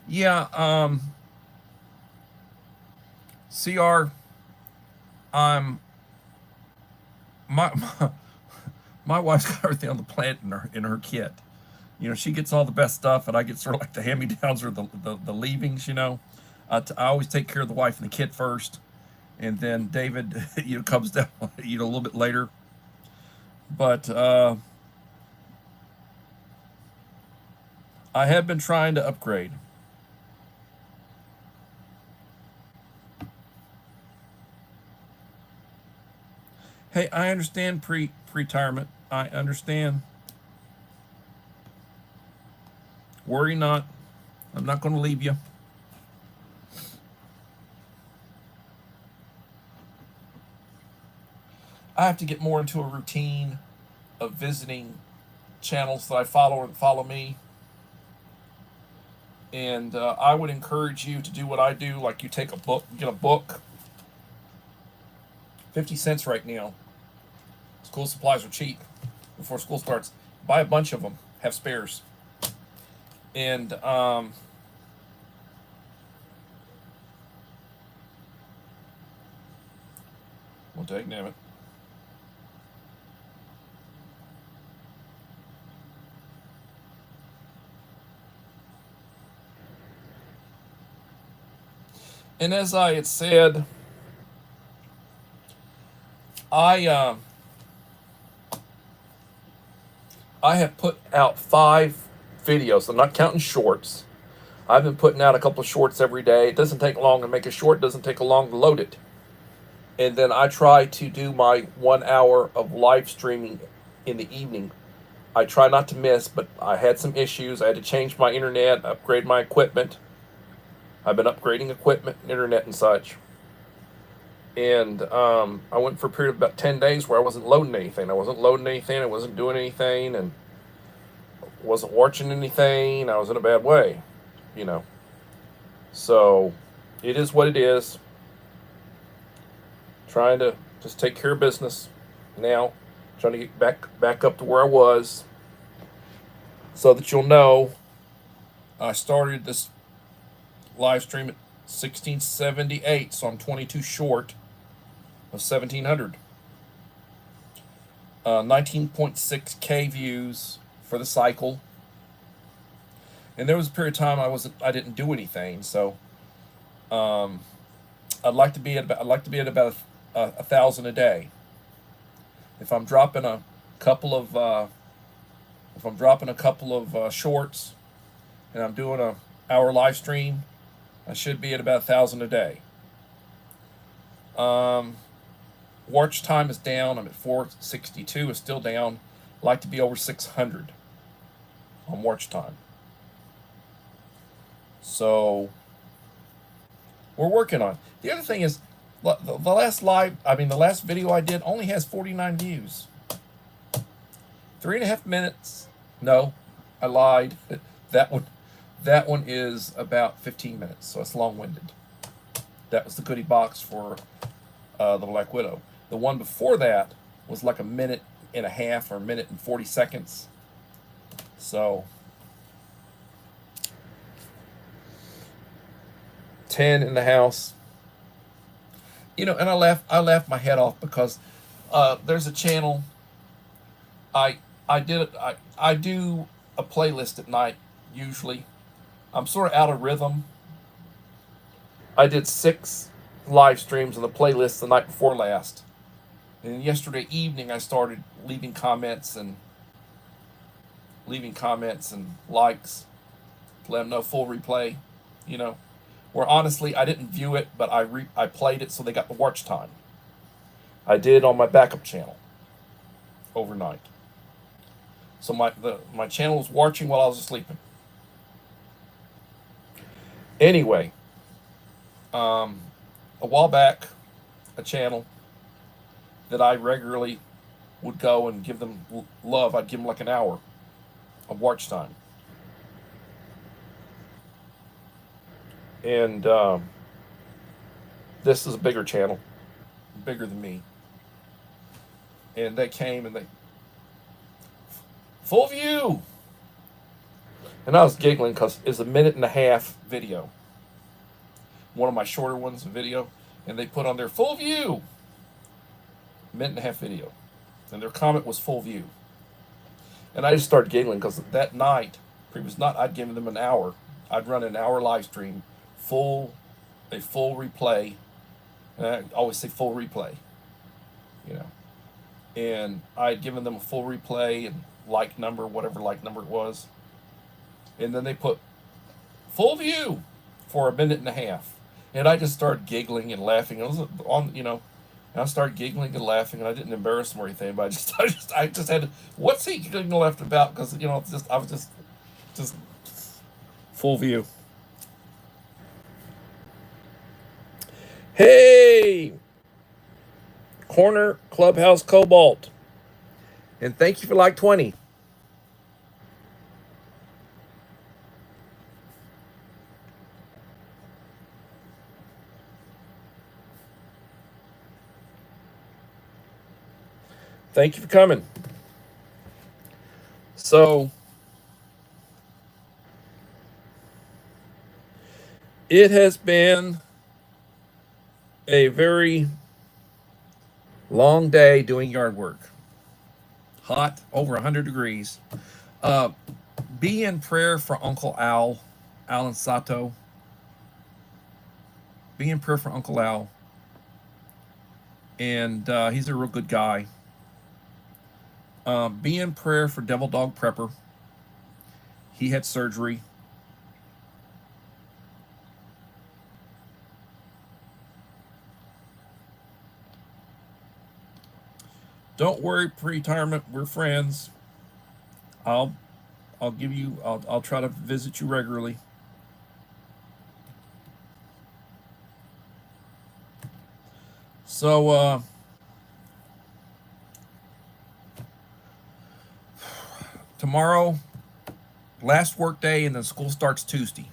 Yeah, CR, I'm my wife's got everything on the planet in her kit. You know, she gets all the best stuff, and I get sort of like the hand-me-downs or the leavings. You know, I always take care of the wife and the kid first, and then David, comes down, a little bit later. But I have been trying to upgrade. Hey, I understand pre-retirement. I understand. Worry not. I'm not going to leave you. I have to get more into a routine of visiting channels that I follow or that follow me. And I would encourage you to do what I do, like you take a book, get a book, 50 cents right now. School supplies are cheap before school starts. Buy a bunch of them, have spares. And well, dang it. And as I had said, I have put out 5 videos. I'm not counting shorts. I've been putting out a couple of shorts every day. It doesn't take long to make a short. It doesn't take long to load it. And then I try to do my 1 hour of live streaming in the evening. I try not to miss, but I had some issues. I had to change my internet, upgrade my equipment. I've been upgrading equipment, internet, and such. And I went for a period of about 10 days where I wasn't loading anything. I wasn't doing anything, and wasn't watching anything. I was in a bad way, you know. So it is what it is. Trying to just take care of business now. Trying to get back up to where I was. So that you'll know, I started this live stream at 1678, so I'm 22 short of 1700. 19.6K views for the cycle. And there was a period of time I didn't do anything. So I'd like to be at about 1,000 a day. If I'm dropping a couple of shorts, and I'm doing a hour live stream, I should be at about 1,000 a day. Watch time is down. I'm at 462. It's still down. I'd like to be over 600 on watch time. So we're working on it. The other thing is, the last video I did only has 49 views. 3.5 minutes. No, I lied. That one is about 15 minutes, so it's long-winded. That was the goodie box for the Black Widow. The one before that was like 1.5 or 1:40 seconds. So 10 in the house. And I laughed my head off because there's a channel. I do a playlist at night usually. I'm sort of out of rhythm. I did 6 live streams on the playlist the night before last, and yesterday evening I started leaving comments and likes to let them know full replay. Where honestly I didn't view it, but I played it so they got the watch time. I did it on my backup channel overnight. So my channel was watching while I was sleeping. Anyway, a while back, a channel that I regularly would go and give them love, I'd give them like an hour of watch time. And this is a bigger channel, bigger than me. And they came and they, full view. And I was giggling because it's a 1.5-minute video. One of my shorter ones, a video. And they put on their full view. 1.5-minute video. And their comment was full view. And I just started giggling because that night, previous night, I'd given them an hour. I'd run an hour live stream, a full replay. And I always say full replay. And I'd given them a full replay and whatever like number it was. And then they put full view for 1.5 minutes. And I just started giggling and laughing. I was and I started giggling and laughing, and I didn't embarrass them or anything, but I just had to, what's he giggling and laughing about? Because, I was just full view. Hey, Corner Clubhouse Cobalt. And thank you for like 20. Thank you for coming. So, it has been a very long day doing yard work. Hot, over 100 degrees. Be in prayer for Uncle Alan Sato. Be in prayer for Uncle Al. And he's a real good guy. Be in prayer for Devil Dog Prepper. He had surgery. Don't worry, pre-retirement. We're friends. I'll try to visit you regularly. So, tomorrow, last work day, and then school starts Tuesday.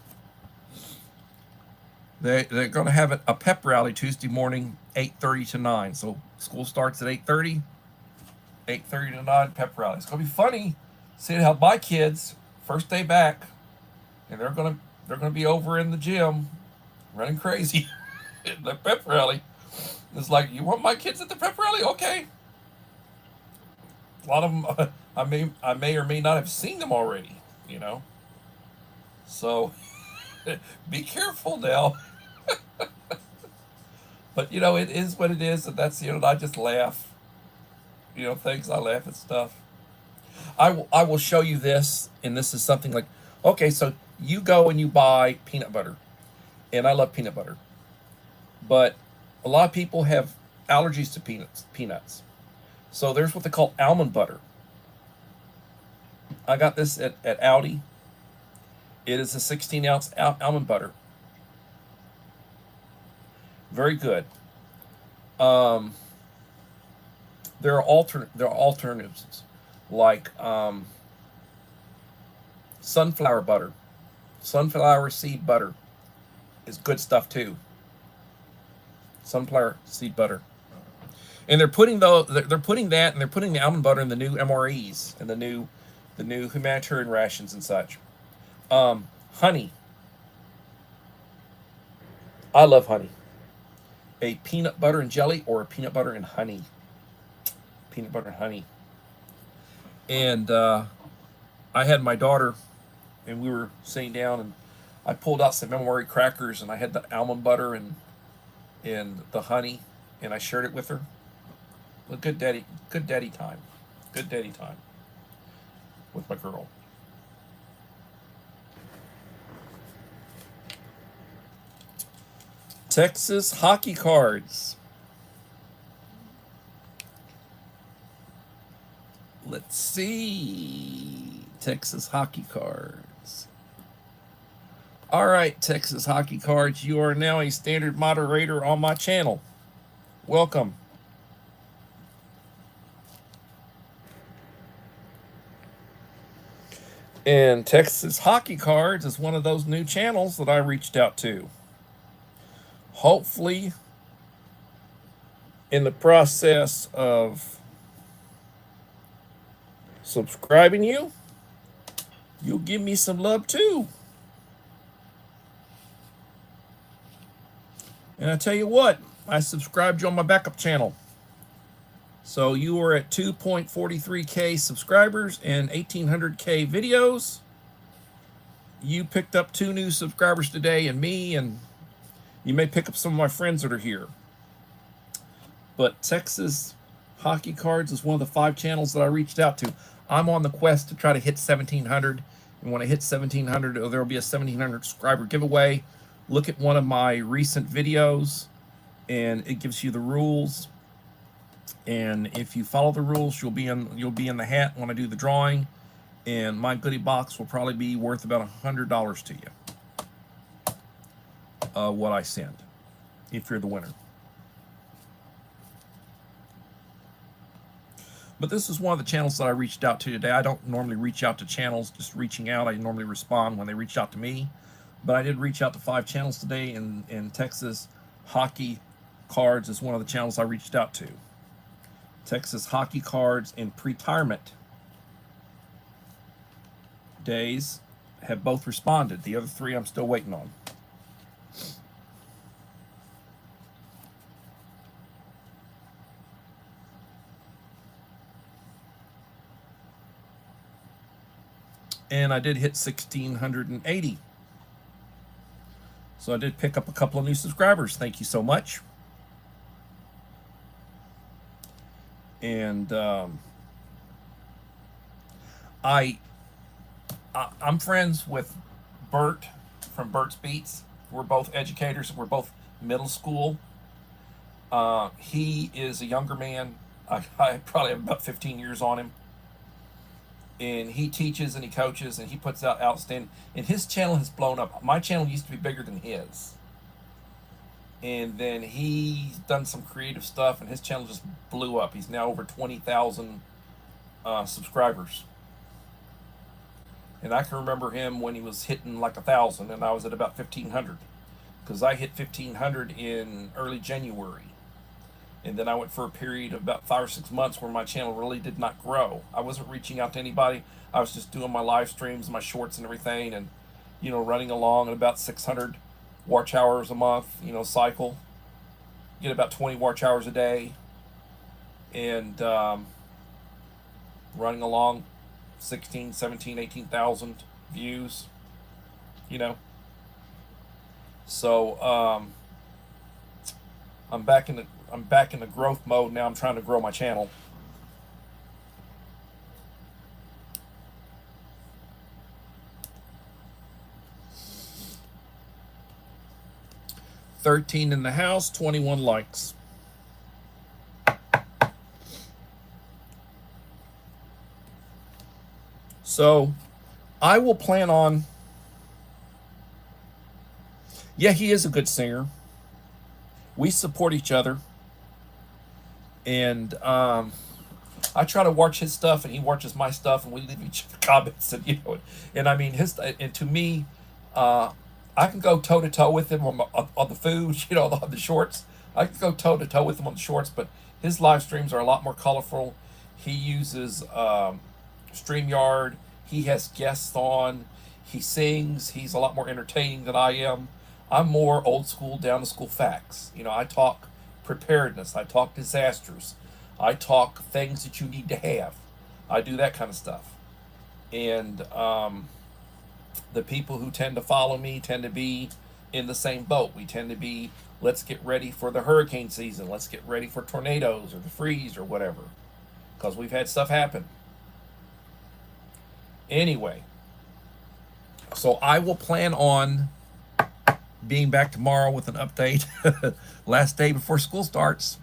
They're going to have a pep rally Tuesday morning, 8:30 to 9. So school starts at 8:30. 8:30 to 9 pep rally. It's going to be funny seeing how my kids, first day back, and they're going to be over in the gym running crazy at the pep rally. It's like, you want my kids at the pep rally? Okay. A lot of them, I may or may not have seen them already, So be careful now. But you know, it is what it is, and that's, you know, I just laugh. You know, things, I laugh at stuff. I will show you this, and this is something like, okay, so you go and you buy peanut butter, and I love peanut butter, but a lot of people have allergies to peanuts. So there's what they call almond butter. I got this at Aldi. It is a 16-ounce almond butter. Very good. Um, there are alternatives like sunflower butter. Sunflower seed butter is good stuff too. Sunflower seed butter. And they're putting that, and they're putting the almond butter in the new MREs and the new humanitarian rations and such. Honey. I love honey. A peanut butter and jelly or a peanut butter and honey. Peanut butter and honey. And I had my daughter, and we were sitting down, and I pulled out some MRE crackers, and I had the almond butter and the honey, and I shared it with her. A good daddy time. Good daddy time with my girl. Texas hockey cards. Let's see. Texas hockey cards. All right, Texas hockey cards, you are now a standard moderator on my channel. Welcome. And Texas Hockey Cards is one of those new channels that I reached out to. Hopefully, in the process of subscribing you, you'll give me some love too. And I tell you what, I subscribed you on my backup channel. So you are at 2.43K subscribers and 1,800K videos. You picked up 2 new subscribers today, and me, and you may pick up some of my friends that are here. But Texas Hockey Cards is one of the 5 channels that I reached out to. I'm on the quest to try to hit 1,700. And when I hit 1,700, there will be a 1,700 subscriber giveaway. Look at one of my recent videos, and it gives you the rules. And if you follow the rules, you'll be in the hat when I do the drawing, and my goodie box will probably be worth about $100 to you. What I send, if you're the winner. But this is one of the channels that I reached out to today. I don't normally reach out to channels, just reaching out. I normally respond when they reach out to me. But I did reach out to 5 channels today, and Texas Hockey Cards is one of the channels I reached out to. Texas Hockey Cards in pre-retirement days have both responded. The other 3 I'm still waiting on. And I did hit 1,680. So I did pick up a couple of new subscribers. Thank you so much. And I'm friends with Bert from Bert's Beats. We're both educators. We're both middle school. He is a younger man. I probably have about 15 years on him. And he teaches and he coaches and he puts out outstanding. And his channel has blown up. My channel used to be bigger than his. And then he's done some creative stuff, and his channel just blew up. He's now over 20,000 subscribers. And I can remember him when he was hitting like 1,000, and I was at about 1,500. Because I hit 1,500 in early January. And then I went for a period of about 5 or 6 months where my channel really did not grow. I wasn't reaching out to anybody. I was just doing my live streams, my shorts and everything, and, you know, running along at about 600 watch hours a month, you know, cycle. Get about 20 watch hours a day. And running along 16, 17, 18,000 views. you know. So I'm back in the growth mode now. I'm trying to grow my channel. 13 in the house, 21 likes. So I will plan on. Yeah, he is a good singer. We support each other, and I try to watch his stuff, and he watches my stuff, and we leave each other comments, and and I mean and to me, uh, I can go toe to toe with him on the food, on the shorts. I can go toe to toe with him on the shorts, but his live streams are a lot more colorful. He uses StreamYard. He has guests on. He sings. He's a lot more entertaining than I am. I'm more old school, down to school facts. I talk preparedness. I talk disasters. I talk things that you need to have. I do that kind of stuff. And the people who tend to follow me tend to be in the same boat. We tend to be, let's get ready for the hurricane season. Let's get ready for tornadoes or the freeze or whatever. Because we've had stuff happen. Anyway, so I will plan on being back tomorrow with an update. Last day before school starts.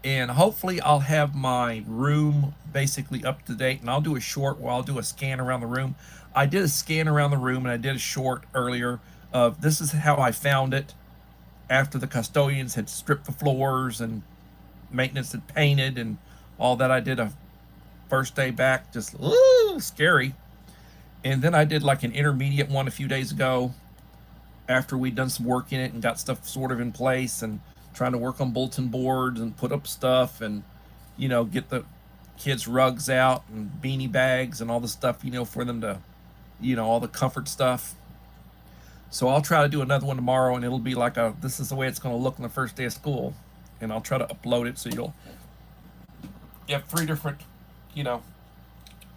And hopefully I'll have my room basically up to date, and I'll do a short where I'll do a scan around the room. I did a scan around the room, and I did a short earlier of this is how I found it after the custodians had stripped the floors and maintenance had painted and all that. I did a first day back, just scary. And then I did like an intermediate one a few days ago after we'd done some work in it and got stuff sort of in place and trying to work on bulletin boards and put up stuff and get the kids rugs out and beanie bags and all the stuff for them to all the comfort stuff. So I'll try to do another one tomorrow, and it'll be like this is the way it's going to look on the first day of school, and I'll try to upload it so you have 3 different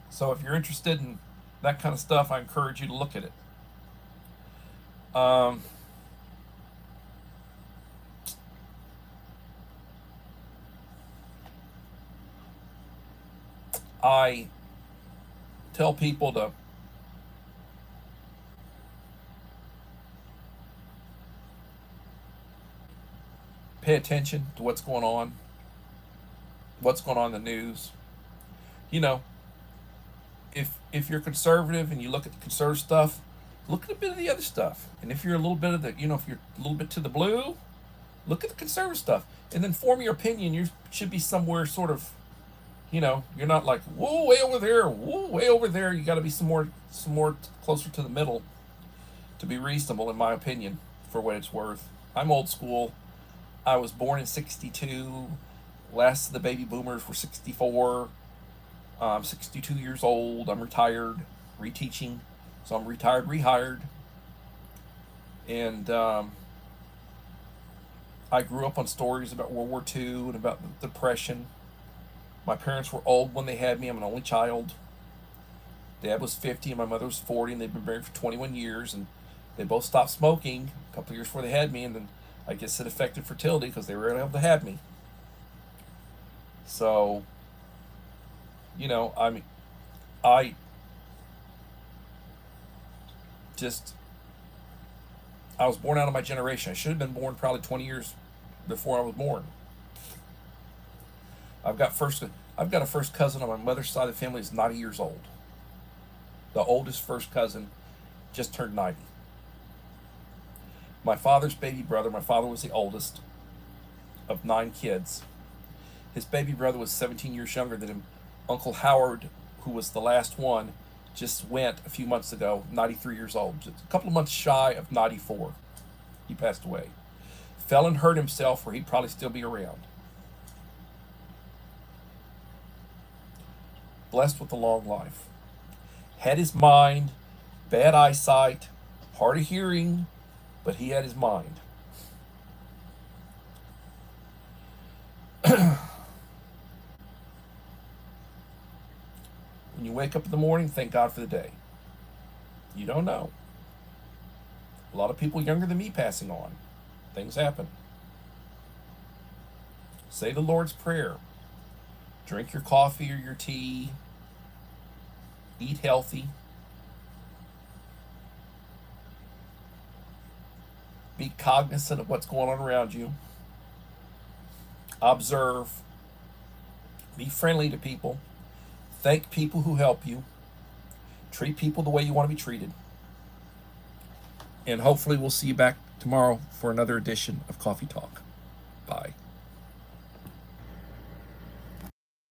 so if you're interested in that kind of stuff, I encourage you to look at it. I tell people to pay attention to what's going on in the news. If you're conservative and you look at the conservative stuff, look at a bit of the other stuff. And if you're a little bit of the, if you're a little bit to the blue, look at the conservative stuff, and then form your opinion. You should be somewhere sort of, you're not like whoa way over there, whoa way over there. You got to be some more closer to the middle to be reasonable, in my opinion, for what it's worth. I'm old school. I was born in '62. Last of the baby boomers were 64. I'm 62 years old. I'm retired, reteaching. So I'm retired, rehired. And I grew up on stories about World War II and about the Depression. My parents were old when they had me. I'm an only child. Dad was 50 and my mother was 40, and they've been married for 21 years. And they both stopped smoking a couple of years before they had me. And then I guess it affected fertility because they were able to have me. So, I was born out of my generation. I should have been born probably 20 years before I was born. I've got a first cousin on my mother's side of the family is 90 years old. The oldest first cousin just turned 90. My father's baby brother, my father was the oldest of 9 kids. His baby brother was 17 years younger than him. Uncle Howard, who was the last one, just went a few months ago, 93 years old. Just a couple of months shy of 94. He passed away. Fell and hurt himself where he'd probably still be around. Blessed with a long life. Had his mind, bad eyesight, hard of hearing, but he had his mind. When you wake up in the morning, thank God for the day. You don't know. A lot of people younger than me passing on. Things happen. Say the Lord's Prayer. Drink your coffee or your tea. Eat healthy. Be cognizant of what's going on around you. Observe. Be friendly to people. Thank people who help you. Treat people the way you want to be treated. And hopefully we'll see you back tomorrow for another edition of Coffee Talk. Bye.